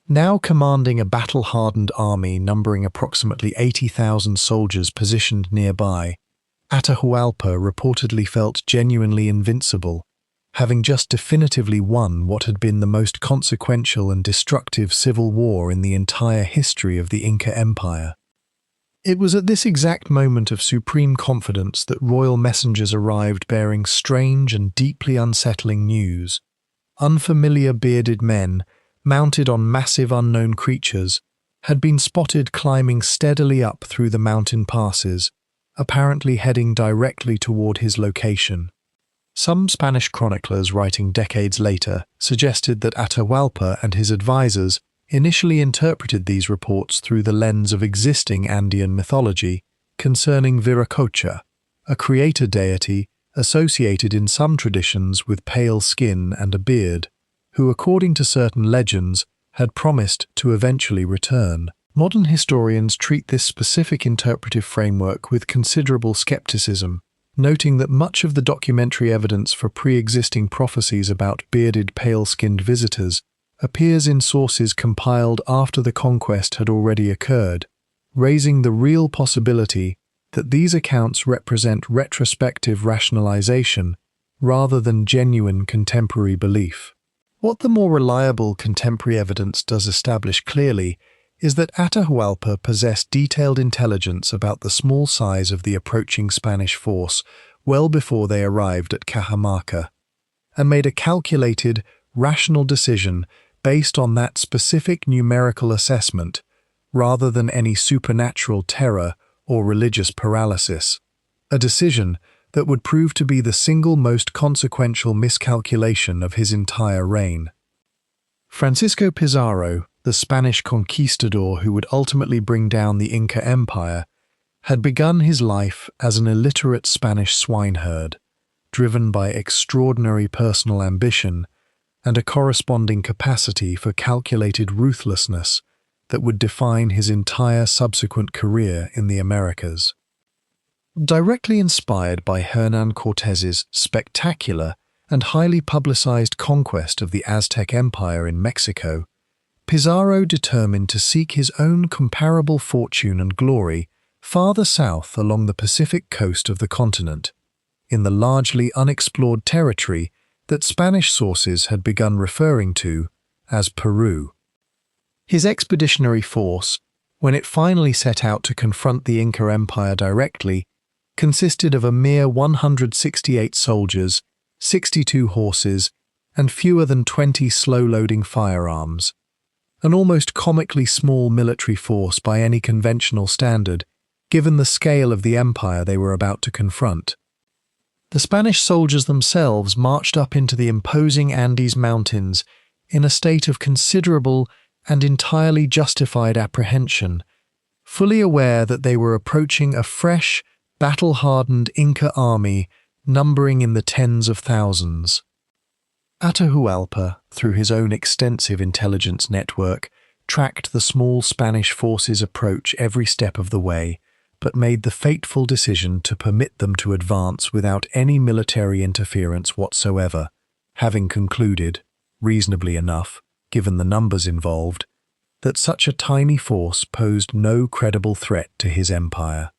S1: Now commanding a battle-hardened army numbering approximately 80,000 soldiers positioned nearby, Atahualpa reportedly felt genuinely invincible, having just definitively won what had been the most consequential and destructive civil war in the entire history of the Inca Empire. It was at this exact moment of supreme confidence that royal messengers arrived bearing strange and deeply unsettling news. Unfamiliar bearded men, mounted on massive unknown creatures, had been spotted climbing steadily up through the mountain passes, apparently heading directly toward his location. Some Spanish chroniclers writing decades later suggested that Atahualpa and his advisors initially interpreted these reports through the lens of existing Andean mythology concerning Viracocha, a creator deity associated in some traditions with pale skin and a beard, who, according to certain legends, had promised to eventually return. Modern historians treat this specific interpretive framework with considerable skepticism, noting that much of the documentary evidence for pre-existing prophecies about bearded, pale-skinned visitors appears in sources compiled after the conquest had already occurred, raising the real possibility that these accounts represent retrospective rationalization rather than genuine contemporary belief. What the more reliable contemporary evidence does establish clearly is that Atahualpa possessed detailed intelligence about the small size of the approaching Spanish force well before they arrived at Cajamarca, and made a calculated, rational decision based on that specific numerical assessment, rather than any supernatural terror or religious paralysis, a decision that would prove to be the single most consequential miscalculation of his entire reign. Francisco Pizarro, the Spanish conquistador who would ultimately bring down the Inca Empire, had begun his life as an illiterate Spanish swineherd, driven by extraordinary personal ambition and a corresponding capacity for calculated ruthlessness that would define his entire subsequent career in the Americas. Directly inspired by Hernán Cortés's spectacular and highly publicized conquest of the Aztec Empire in Mexico, Pizarro determined to seek his own comparable fortune and glory farther south along the Pacific coast of the continent, in the largely unexplored territory that Spanish sources had begun referring to as Peru. His expeditionary force, when it finally set out to confront the Inca Empire directly, consisted of a mere 168 soldiers, 62 horses, and fewer than 20 slow-loading firearms. An almost comically small military force by any conventional standard, given the scale of the empire they were about to confront. The Spanish soldiers themselves marched up into the imposing Andes Mountains in a state of considerable and entirely justified apprehension, fully aware that they were approaching a fresh, battle-hardened Inca army numbering in the tens of thousands. Atahualpa, through his own extensive intelligence network, tracked the small Spanish forces' approach every step of the way, but made the fateful decision to permit them to advance without any military interference whatsoever, having concluded, reasonably enough, given the numbers involved, that such a tiny force posed no credible threat to his empire.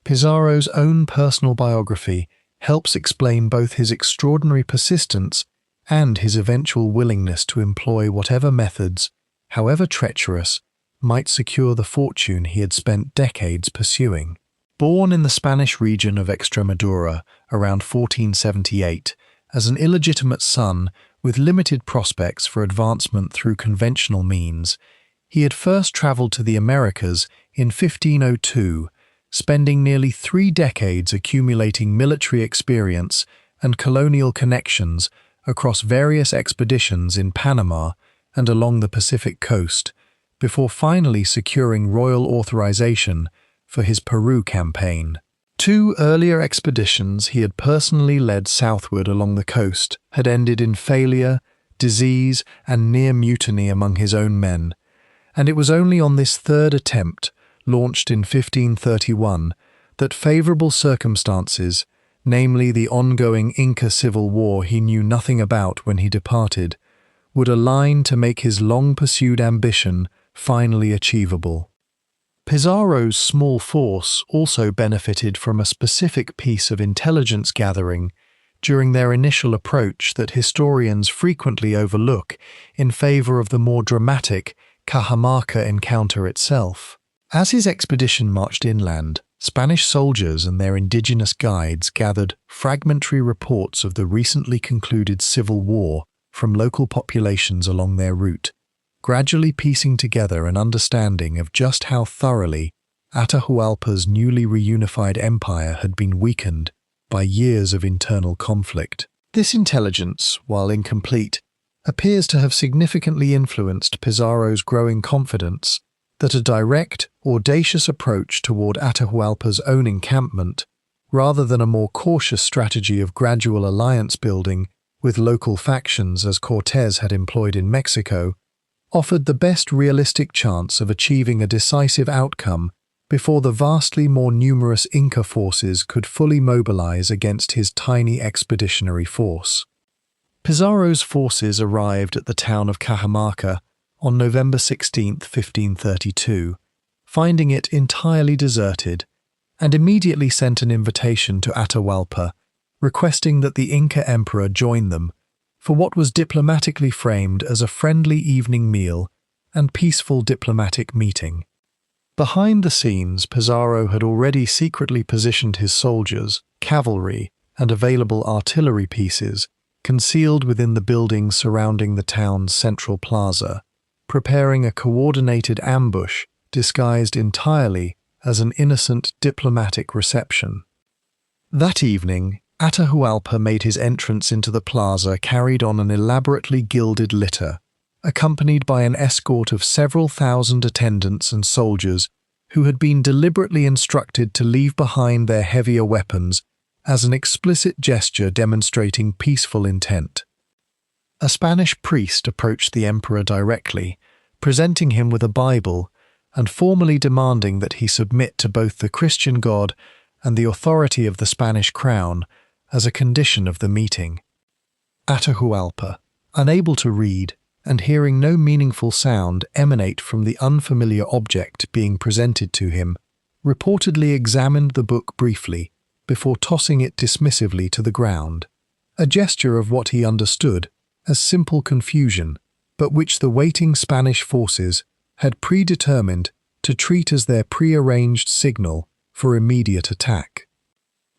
S1: Pizarro's own personal biography helps explain both his extraordinary persistence and his eventual willingness to employ whatever methods, however treacherous, might secure the fortune he had spent decades pursuing. Born in the Spanish region of Extremadura around 1478, as an illegitimate son with limited prospects for advancement through conventional means, he had first travelled to the Americas in 1502, spending nearly 3 decades accumulating military experience and colonial connections across various expeditions in Panama and along the Pacific coast, before finally securing royal authorization for his Peru campaign. 2 earlier expeditions he had personally led southward along the coast had ended in failure, disease, and near mutiny among his own men, and it was only on this 3rd attempt, launched in 1531, that favorable circumstances, namely the ongoing Inca civil war he knew nothing about when he departed, would align to make his long-pursued ambition finally achievable. Pizarro's small force also benefited from a specific piece of intelligence gathering during their initial approach that historians frequently overlook in favor of the more dramatic Cajamarca encounter itself. As his expedition marched inland, Spanish soldiers and their indigenous guides gathered fragmentary reports of the recently concluded civil war from local populations along their route, gradually piecing together an understanding of just how thoroughly Atahualpa's newly reunified empire had been weakened by years of internal conflict. This intelligence, while incomplete, appears to have significantly influenced Pizarro's growing confidence that a direct, audacious approach toward Atahualpa's own encampment, rather than a more cautious strategy of gradual alliance building with local factions as Cortés had employed in Mexico, offered the best realistic chance of achieving a decisive outcome before the vastly more numerous Inca forces could fully mobilize against his tiny expeditionary force. Pizarro's forces arrived at the town of Cajamarca on November 16, 1532, finding it entirely deserted, and immediately sent an invitation to Atahualpa, requesting that the Inca emperor join them for what was diplomatically framed as a friendly evening meal and peaceful diplomatic meeting. Behind the scenes, Pizarro had already secretly positioned his soldiers, cavalry, and available artillery pieces concealed within the buildings surrounding the town's central plaza, preparing a coordinated ambush disguised entirely as an innocent diplomatic reception. That evening, Atahualpa made his entrance into the plaza carried on an elaborately gilded litter, accompanied by an escort of several thousand attendants and soldiers who had been deliberately instructed to leave behind their heavier weapons as an explicit gesture demonstrating peaceful intent. A Spanish priest approached the emperor directly, presenting him with a Bible and formally demanding that he submit to both the Christian God and the authority of the Spanish crown as a condition of the meeting. Atahualpa, unable to read and hearing no meaningful sound emanate from the unfamiliar object being presented to him, reportedly examined the book briefly before tossing it dismissively to the ground, a gesture of what he understood as simple confusion, but which the waiting Spanish forces had predetermined to treat as their prearranged signal for immediate attack.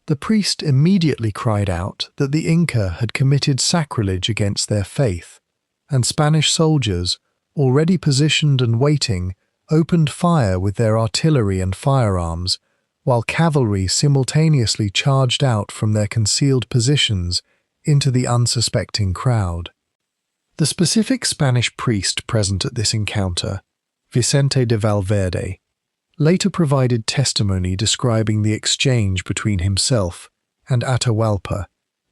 S1: The priest immediately cried out that the Inca had committed sacrilege against their faith, and Spanish soldiers, already positioned and waiting, opened fire with their artillery and firearms, while cavalry simultaneously charged out from their concealed positions into the unsuspecting crowd. The specific Spanish priest present at this encounter, Vicente de Valverde, later provided testimony describing the exchange between himself and Atahualpa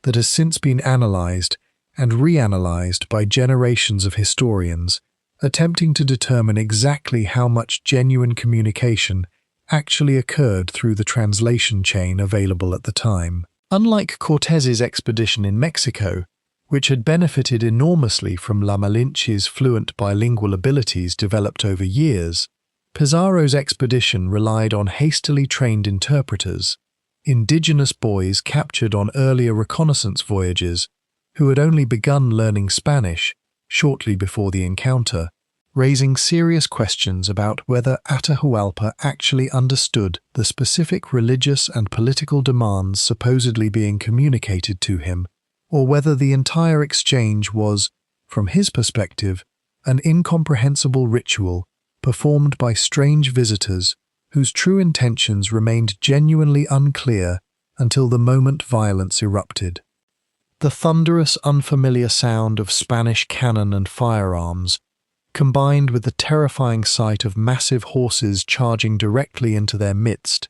S1: that has since been analyzed and reanalyzed by generations of historians, attempting to determine exactly how much genuine communication actually occurred through the translation chain available at the time. Unlike Cortés's expedition in Mexico, which had benefited enormously from La Malinche's fluent bilingual abilities developed over years, Pizarro's expedition relied on hastily trained interpreters, indigenous boys captured on earlier reconnaissance voyages who had only begun learning Spanish shortly before the encounter, raising serious questions about whether Atahualpa actually understood the specific religious and political demands supposedly being communicated to him, or whether the entire exchange was, from his perspective, an incomprehensible ritual performed by strange visitors whose true intentions remained genuinely unclear until the moment violence erupted. The thunderous, unfamiliar sound of Spanish cannon and firearms, combined with the terrifying sight of massive horses charging directly into their midst,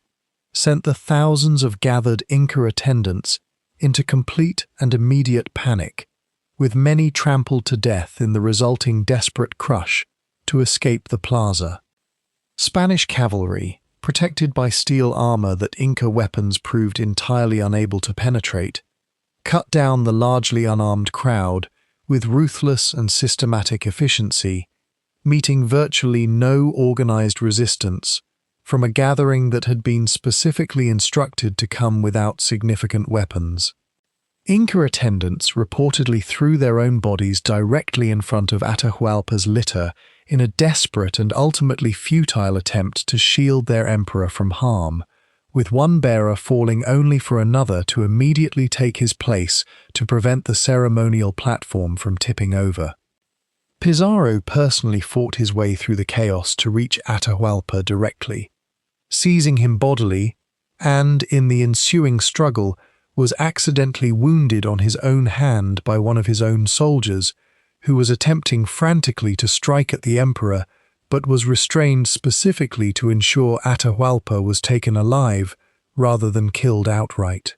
S1: sent the thousands of gathered Inca attendants into complete and immediate panic, with many trampled to death in the resulting desperate crush to escape the plaza. Spanish cavalry, protected by steel armor that Inca weapons proved entirely unable to penetrate, cut down the largely unarmed crowd with ruthless and systematic efficiency, meeting virtually no organized resistance from a gathering that had been specifically instructed to come without significant weapons. Inca attendants reportedly threw their own bodies directly in front of Atahualpa's litter in a desperate and ultimately futile attempt to shield their emperor from harm, with one bearer falling only for another to immediately take his place to prevent the ceremonial platform from tipping over. Pizarro personally fought his way through the chaos to reach Atahualpa directly, seizing him bodily, and, in the ensuing struggle, was accidentally wounded on his own hand by one of his own soldiers, who was attempting frantically to strike at the emperor, but was restrained specifically to ensure Atahualpa was taken alive rather than killed outright.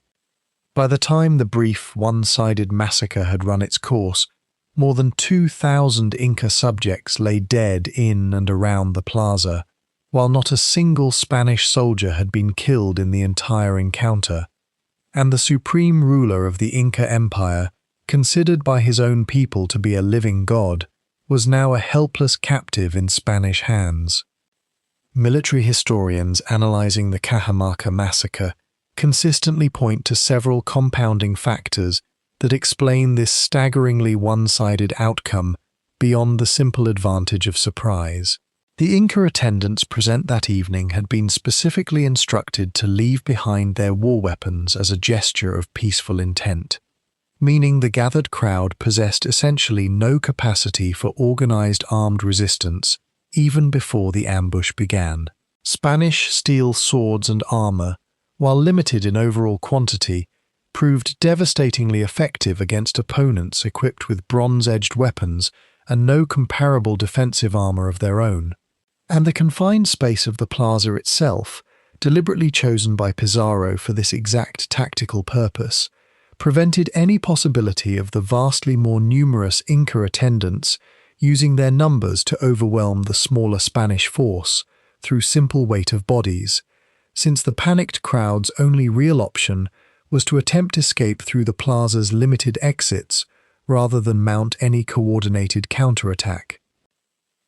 S1: By the time the brief, one-sided massacre had run its course, more than 2,000 Inca subjects lay dead in and around the plaza, while not a single Spanish soldier had been killed in the entire encounter, and the supreme ruler of the Inca Empire, considered by his own people to be a living god, was now a helpless captive in Spanish hands. Military historians analyzing the Cajamarca massacre consistently point to several compounding factors that explain this staggeringly one-sided outcome beyond the simple advantage of surprise. The Inca attendants present that evening had been specifically instructed to leave behind their war weapons as a gesture of peaceful intent, meaning the gathered crowd possessed essentially no capacity for organized armed resistance even before the ambush began. Spanish steel swords and armor, while limited in overall quantity, proved devastatingly effective against opponents equipped with bronze-edged weapons and no comparable defensive armor of their own. And the confined space of the plaza itself, deliberately chosen by Pizarro for this exact tactical purpose, prevented any possibility of the vastly more numerous Inca attendants using their numbers to overwhelm the smaller Spanish force through simple weight of bodies, since the panicked crowd's only real option was to attempt escape through the plaza's limited exits rather than mount any coordinated counterattack.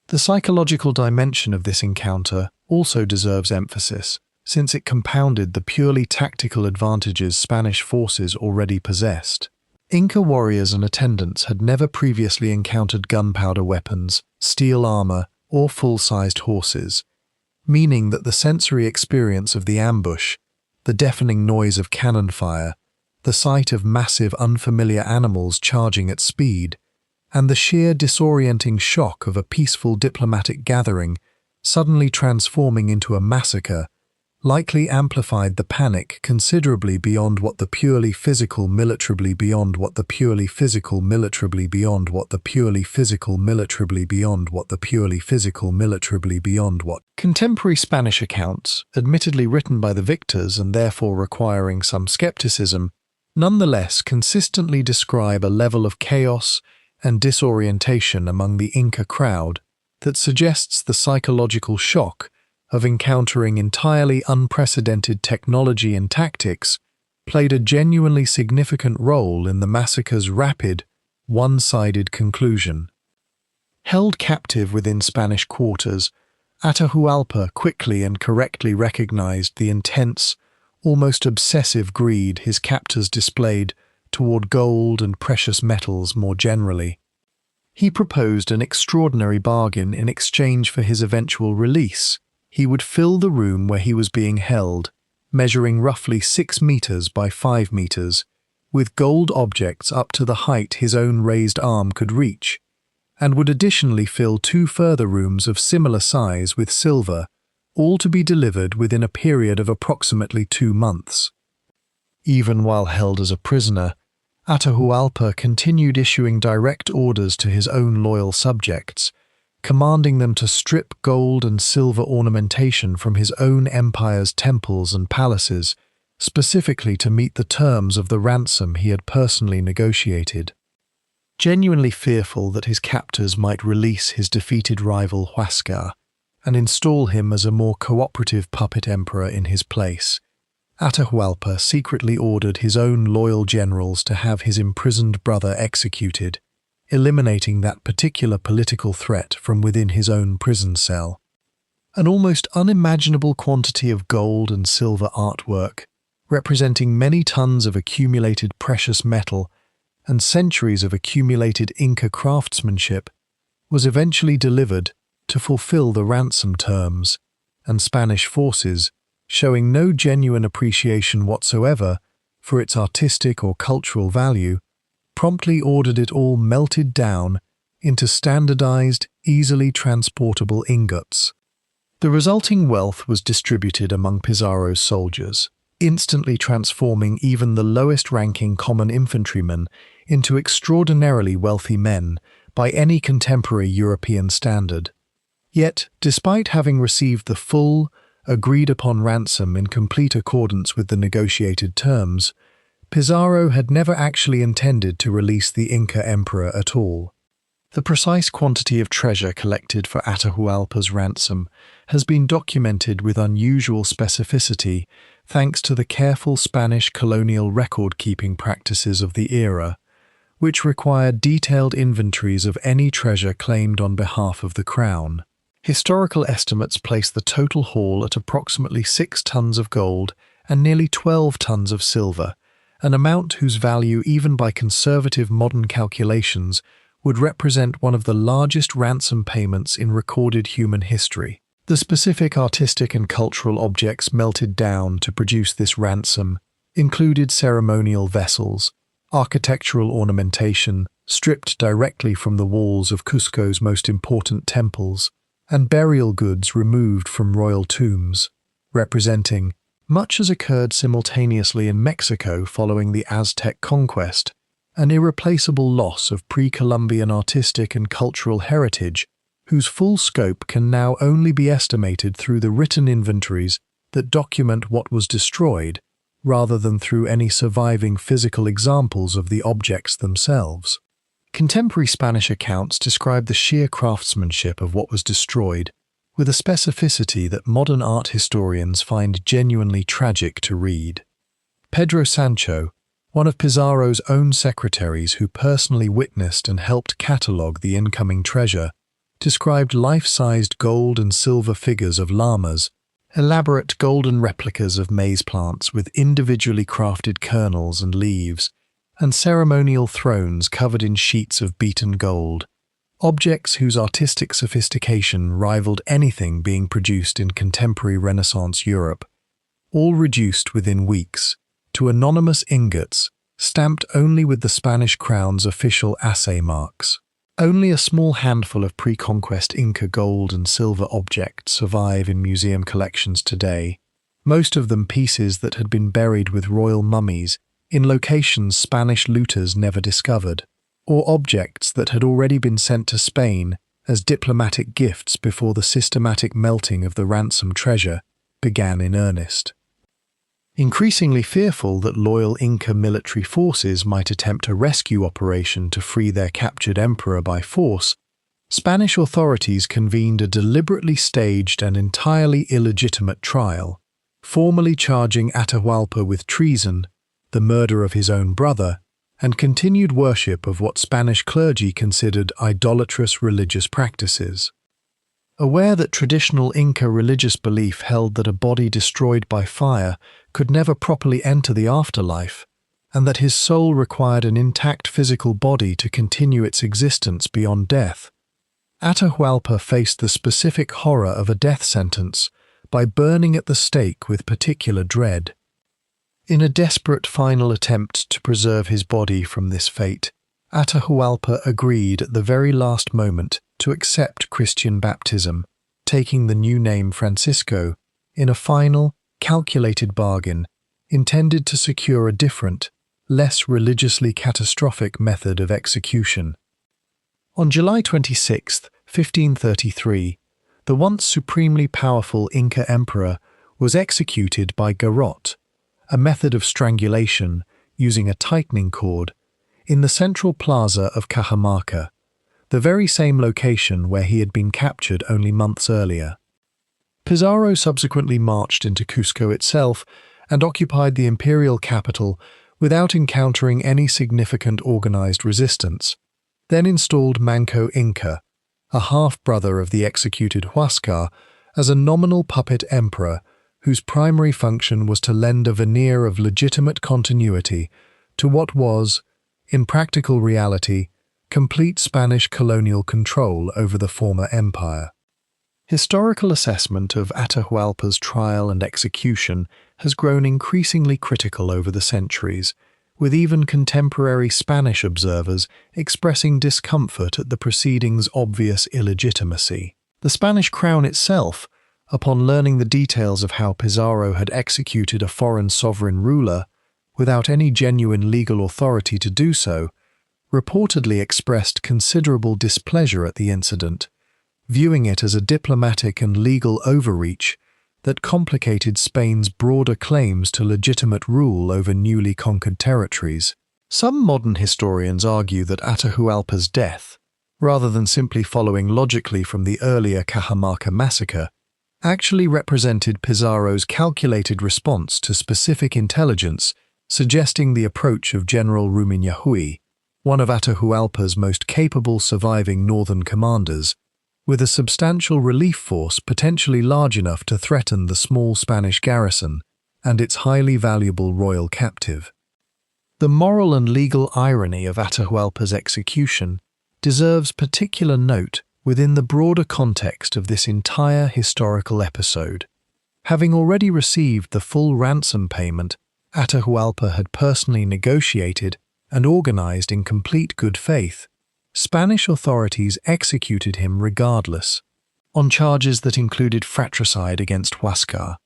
S1: The psychological dimension of this encounter also deserves emphasis, since it compounded the purely tactical advantages Spanish forces already possessed. Inca warriors and attendants had never previously encountered gunpowder weapons, steel armor, or full-sized horses, meaning that the sensory experience of the ambush, the deafening noise of cannon fire, the sight of massive unfamiliar animals charging at speed, and the sheer disorienting shock of a peaceful diplomatic gathering suddenly transforming into a massacre likely amplified the panic considerably beyond what the purely physical militarily beyond what the purely physical militarily beyond what the purely physical militarily beyond what the purely physical militarily beyond what. Contemporary Spanish accounts, admittedly written by the victors and therefore requiring some skepticism, nonetheless consistently describe a level of chaos and disorientation among the Inca crowd that suggests the psychological shock of encountering entirely unprecedented technology and tactics played a genuinely significant role in the massacre's rapid, one-sided conclusion. Held captive within Spanish quarters, Atahualpa quickly and correctly recognized the intense, almost obsessive greed his captors displayed toward gold and precious metals more generally. He proposed an extraordinary bargain in exchange for his eventual release. He would fill the room where he was being held, measuring roughly 6 meters by 5 meters, with gold objects up to the height his own raised arm could reach, and would additionally fill 2 further rooms of similar size with silver, all to be delivered within a period of approximately 2 months. Even while held as a prisoner, Atahualpa continued issuing direct orders to his own loyal subjects, commanding them to strip gold and silver ornamentation from his own empire's temples and palaces, specifically to meet the terms of the ransom he had personally negotiated. Genuinely fearful that his captors might release his defeated rival Huascar and install him as a more cooperative puppet emperor in his place, Atahualpa secretly ordered his own loyal generals to have his imprisoned brother executed, eliminating that particular political threat from within his own prison cell. An almost unimaginable quantity of gold and silver artwork, representing many tons of accumulated precious metal and centuries of accumulated Inca craftsmanship, was eventually delivered to fulfill the ransom terms, and Spanish forces, showing no genuine appreciation whatsoever for its artistic or cultural value, promptly ordered it all melted down into standardized, easily transportable ingots. The resulting wealth was distributed among Pizarro's soldiers, instantly transforming even the lowest-ranking common infantrymen into extraordinarily wealthy men by any contemporary European standard. Yet, despite having received the full, agreed-upon ransom in complete accordance with the negotiated terms, Pizarro had never actually intended to release the Inca emperor at all. The precise quantity of treasure collected for Atahualpa's ransom has been documented with unusual specificity thanks to the careful Spanish colonial record-keeping practices of the era, which required detailed inventories of any treasure claimed on behalf of the crown. Historical estimates place the total haul at approximately 6 tons of gold and nearly 12 tons of silver, an amount whose value, even by conservative modern calculations, would represent one of the largest ransom payments in recorded human history. The specific artistic and cultural objects melted down to produce this ransom included ceremonial vessels, architectural ornamentation stripped directly from the walls of Cusco's most important temples, and burial goods removed from royal tombs, representing, much as occurred simultaneously in Mexico following the Aztec conquest, an irreplaceable loss of pre-Columbian artistic and cultural heritage whose full scope can now only be estimated through the written inventories that document what was destroyed, rather than through any surviving physical examples of the objects themselves. Contemporary Spanish accounts describe the sheer craftsmanship of what was destroyed with a specificity that modern art historians find genuinely tragic to read. Pedro Sancho, one of Pizarro's own secretaries who personally witnessed and helped catalogue the incoming treasure, described life-sized gold and silver figures of llamas, elaborate golden replicas of maize plants with individually crafted kernels and leaves, and ceremonial thrones covered in sheets of beaten gold, objects whose artistic sophistication rivaled anything being produced in contemporary Renaissance Europe, all reduced within weeks to anonymous ingots stamped only with the Spanish crown's official assay marks. Only a small handful of pre-conquest Inca gold and silver objects survive in museum collections today, most of them pieces that had been buried with royal mummies in locations Spanish looters never discovered, or objects that had already been sent to Spain as diplomatic gifts before the systematic melting of the ransom treasure began in earnest. Increasingly fearful that loyal Inca military forces might attempt a rescue operation to free their captured emperor by force, Spanish authorities convened a deliberately staged and entirely illegitimate trial, formally charging Atahualpa with treason, the murder of his own brother, and continued worship of what Spanish clergy considered idolatrous religious practices. Aware that traditional Inca religious belief held that a body destroyed by fire could never properly enter the afterlife, and that his soul required an intact physical body to continue its existence beyond death, Atahualpa faced the specific horror of a death sentence by burning at the stake with particular dread. In a desperate final attempt to preserve his body from this fate, Atahualpa agreed at the very last moment to accept Christian baptism, taking the new name Francisco, in a final, calculated bargain intended to secure a different, less religiously catastrophic method of execution. On July 26, 1533, the once supremely powerful Inca emperor was executed by garrote, a method of strangulation using a tightening cord, in the central plaza of Cajamarca, the very same location where he had been captured only months earlier. Pizarro subsequently marched into Cusco itself and occupied the imperial capital without encountering any significant organized resistance, then installed Manco Inca, a half-brother of the executed Huáscar, as a nominal puppet emperor whose primary function was to lend a veneer of legitimate continuity to what was, in practical reality, complete Spanish colonial control over the former empire. Historical assessment of Atahualpa's trial and execution has grown increasingly critical over the centuries, with even contemporary Spanish observers expressing discomfort at the proceedings' obvious illegitimacy. The Spanish crown itself, upon learning the details of how Pizarro had executed a foreign sovereign ruler without any genuine legal authority to do so, reportedly expressed considerable displeasure at the incident, viewing it as a diplomatic and legal overreach that complicated Spain's broader claims to legitimate rule over newly conquered territories. Some modern historians argue that Atahualpa's death, rather than simply following logically from the earlier Cajamarca massacre, actually represented Pizarro's calculated response to specific intelligence suggesting the approach of General Rumiñahui, one of Atahualpa's most capable surviving northern commanders, with a substantial relief force potentially large enough to threaten the small Spanish garrison and its highly valuable royal captive. The moral and legal irony of Atahualpa's execution deserves particular note within the broader context of this entire historical episode. Having already received the full ransom payment Atahualpa had personally negotiated and organized in complete good faith, Spanish authorities executed him regardless, on charges that included fratricide against Huáscar,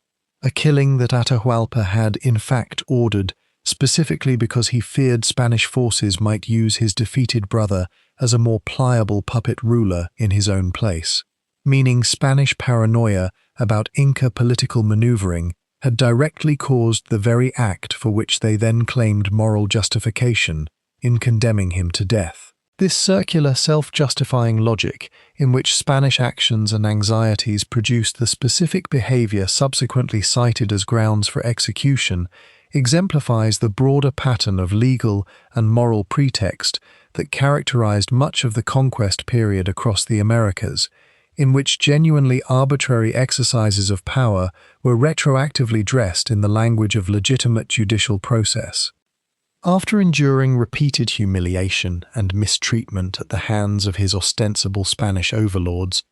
S1: a killing that Atahualpa had in fact ordered specifically because he feared Spanish forces might use his defeated brother as a more pliable puppet ruler in his own place, meaning Spanish paranoia about Inca political maneuvering had directly caused the very act for which they then claimed moral justification in condemning him to death. This circular self-justifying logic in which Spanish actions and anxieties produced the specific behavior subsequently cited as grounds for execution exemplifies the broader pattern of legal and moral pretext that characterized much of the conquest period across the Americas, in which genuinely arbitrary exercises of power were retroactively dressed in the language of legitimate judicial process. After enduring repeated humiliation and mistreatment at the hands of his ostensible Spanish overlords,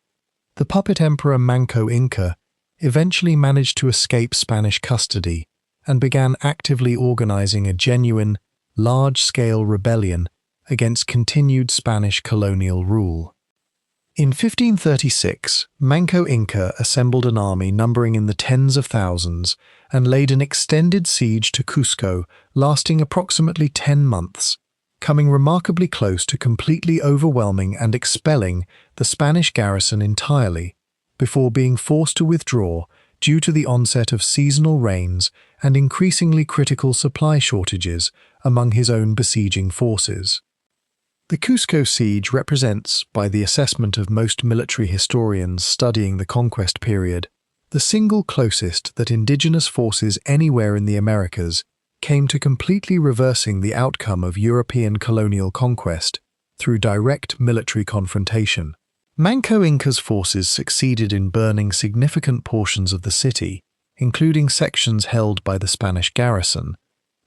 S1: the puppet emperor Manco Inca eventually managed to escape Spanish custody and began actively organizing a genuine, large-scale rebellion against continued Spanish colonial rule. In 1536, Manco Inca assembled an army numbering in the tens of thousands and laid an extended siege to Cusco lasting approximately 10 months, coming remarkably close to completely overwhelming and expelling the Spanish garrison entirely, before being forced to withdraw due to the onset of seasonal rains and increasingly critical supply shortages among his own besieging forces. The Cusco siege represents, by the assessment of most military historians studying the conquest period, the single closest that indigenous forces anywhere in the Americas came to completely reversing the outcome of European colonial conquest through direct military confrontation. Manco Inca's forces succeeded in burning significant portions of the city, including sections held by the Spanish garrison,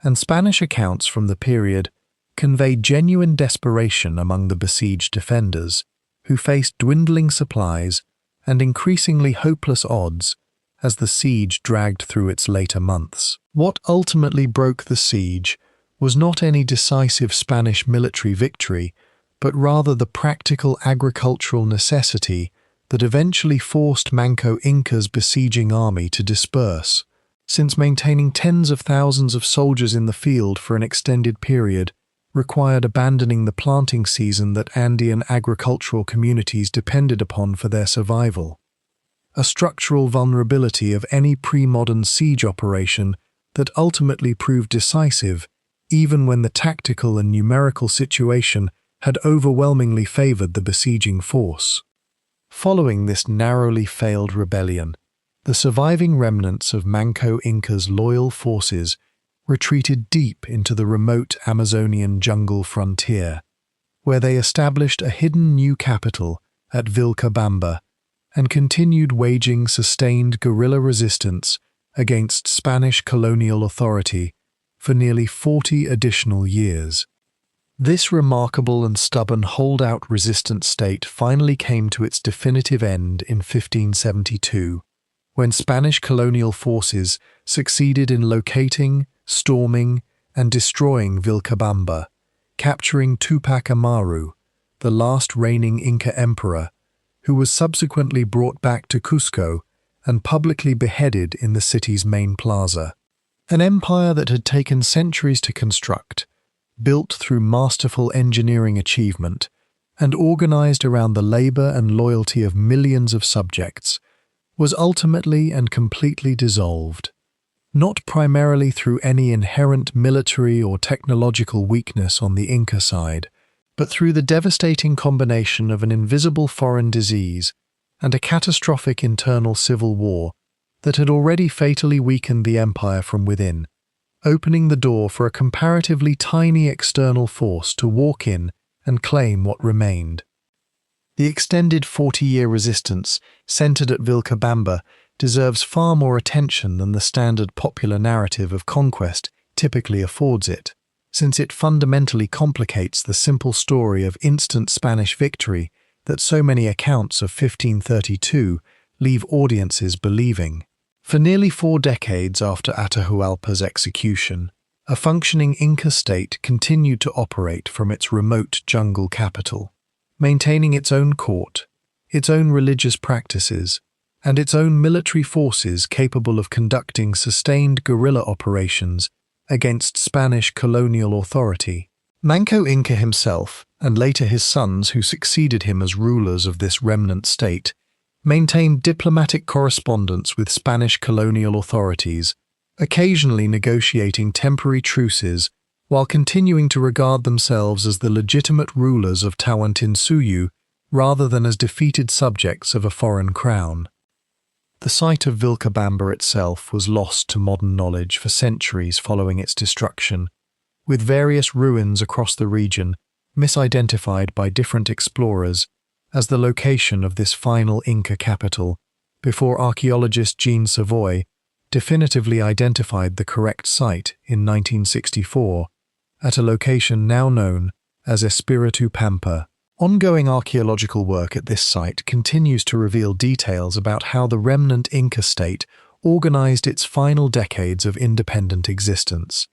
S1: and Spanish accounts from the period conveyed genuine desperation among the besieged defenders, who faced dwindling supplies and increasingly hopeless odds as the siege dragged through its later months. What ultimately broke the siege was not any decisive Spanish military victory, but rather the practical agricultural necessity that eventually forced Manco Inca's besieging army to disperse, since maintaining tens of thousands of soldiers in the field for an extended period required abandoning the planting season that Andean agricultural communities depended upon for their survival, a structural vulnerability of any pre-modern siege operation that ultimately proved decisive even when the tactical and numerical situation had overwhelmingly favored the besieging force. Following this narrowly failed rebellion, the surviving remnants of Manco Inca's loyal forces retreated deep into the remote Amazonian jungle frontier, where they established a hidden new capital at Vilcabamba and continued waging sustained guerrilla resistance against Spanish colonial authority for nearly 40 additional years. This remarkable and stubborn holdout resistant state finally came to its definitive end in 1572, when Spanish colonial forces succeeded in locating, storming, and destroying Vilcabamba, capturing Tupac Amaru, the last reigning Inca emperor, who was subsequently brought back to Cusco and publicly beheaded in the city's main plaza. An empire that had taken centuries to construct, built through masterful engineering achievement, and organized around the labor and loyalty of millions of subjects, was ultimately and completely dissolved, not primarily through any inherent military or technological weakness on the Inca side, but through the devastating combination of an invisible foreign disease and a catastrophic internal civil war that had already fatally weakened the empire from within, opening the door for a comparatively tiny external force to walk in and claim what remained. The extended 40-year resistance, centered at Vilcabamba, deserves far more attention than the standard popular narrative of conquest typically affords it, since it fundamentally complicates the simple story of instant Spanish victory that so many accounts of 1532 leave audiences believing. For nearly 4 decades after Atahualpa's execution, a functioning Inca state continued to operate from its remote jungle capital, maintaining its own court, its own religious practices, and its own military forces capable of conducting sustained guerrilla operations against Spanish colonial authority. Manco Inca himself, and later his sons who succeeded him as rulers of this remnant state, maintained diplomatic correspondence with Spanish colonial authorities, occasionally negotiating temporary truces while continuing to regard themselves as the legitimate rulers of Tawantinsuyu rather than as defeated subjects of a foreign crown. The site of Vilcabamba itself was lost to modern knowledge for centuries following its destruction, with various ruins across the region misidentified by different explorers as the location of this final Inca capital, before archaeologist Jean Savoy definitively identified the correct site in 1964 at a location now known as Espiritu Pampa. Ongoing archaeological work at this site continues to reveal details about how the remnant Inca state organized its final decades of independent existence,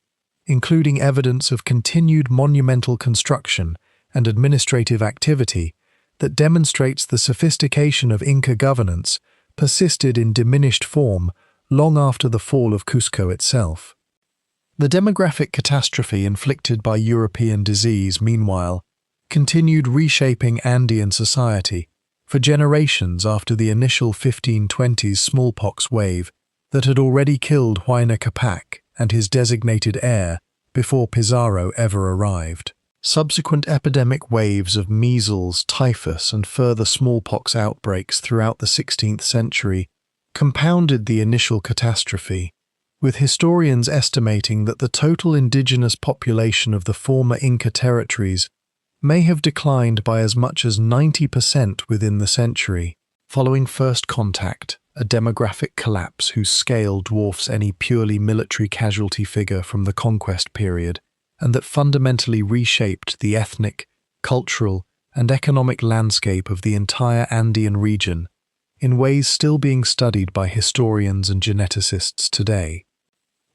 S1: including evidence of continued monumental construction and administrative activity that demonstrates the sophistication of Inca governance persisted in diminished form long after the fall of Cusco itself. The demographic catastrophe inflicted by European disease, meanwhile, continued reshaping Andean society for generations after the initial 1520s smallpox wave that had already killed Huayna Capac and his designated heir before Pizarro ever arrived. Subsequent epidemic waves of measles, typhus, and further smallpox outbreaks throughout the 16th century compounded the initial catastrophe, with historians estimating that the total indigenous population of the former Inca territories may have declined by as much as 90% within the century. Following first contact, a demographic collapse whose scale dwarfs any purely military casualty figure from the conquest period, and that fundamentally reshaped the ethnic, cultural, and economic landscape of the entire Andean region in ways still being studied by historians and geneticists today.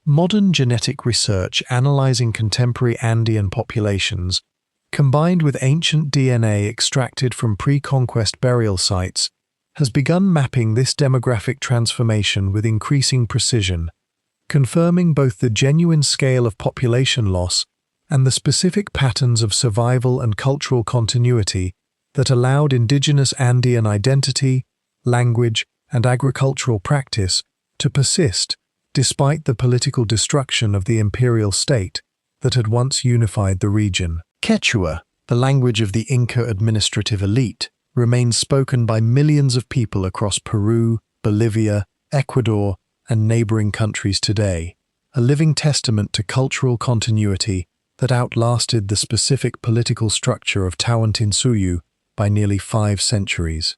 S1: Modern genetic research analyzing contemporary Andean populations, combined with ancient DNA extracted from pre-conquest burial sites, has begun mapping this demographic transformation with increasing precision, confirming both the genuine scale of population loss and the specific patterns of survival and cultural continuity that allowed indigenous Andean identity, language, and agricultural practice to persist despite the political destruction of the imperial state that had once unified the region. Quechua, the language of the Inca administrative elite, remains spoken by millions of people across Peru, Bolivia, Ecuador, and neighboring countries today, a living testament to cultural continuity that outlasted the specific political structure of Tawantinsuyu by nearly 5 centuries.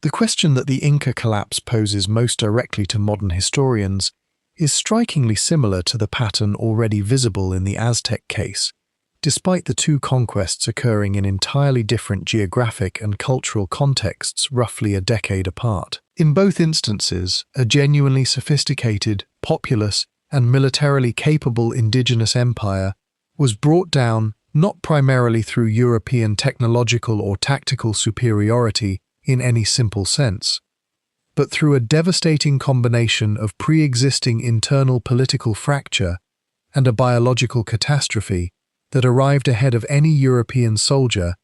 S1: The question that the Inca collapse poses most directly to modern historians is strikingly similar to the pattern already visible in the Aztec case, despite the two conquests occurring in entirely different geographic and cultural contexts roughly a decade apart. In both instances, a genuinely sophisticated, populous, and militarily capable indigenous empire was brought down not primarily through European technological or tactical superiority in any simple sense, but through a devastating combination of pre-existing internal political fracture and a biological catastrophe that arrived ahead of any European soldier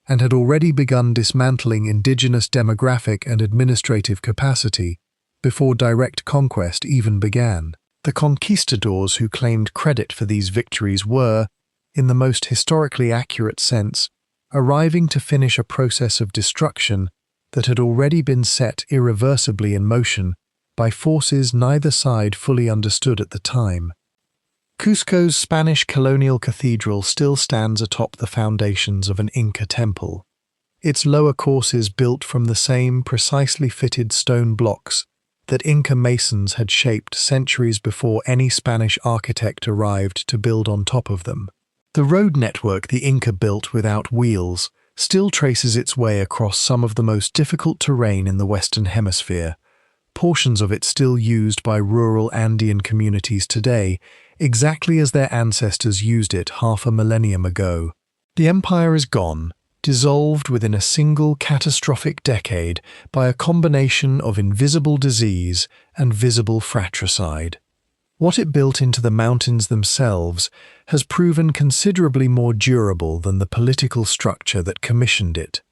S1: and had already begun dismantling indigenous demographic and administrative capacity before direct conquest even began. The conquistadors who claimed credit for these victories were, in the most historically accurate sense, arriving to finish a process of destruction that had already been set irreversibly in motion by forces neither side fully understood at the time. Cusco's Spanish colonial cathedral still stands atop the foundations of an Inca temple, its lower courses built from the same precisely fitted stone blocks that Inca masons had shaped centuries before any Spanish architect arrived to build on top of them. The road network the Inca built without wheels still traces its way across some of the most difficult terrain in the Western Hemisphere, portions of it still used by rural Andean communities today, exactly as their ancestors used it half a millennium ago. The empire is gone, dissolved within a single catastrophic decade by a combination of invisible disease and visible fratricide. What it built into the mountains themselves has proven considerably more durable than the political structure that commissioned it.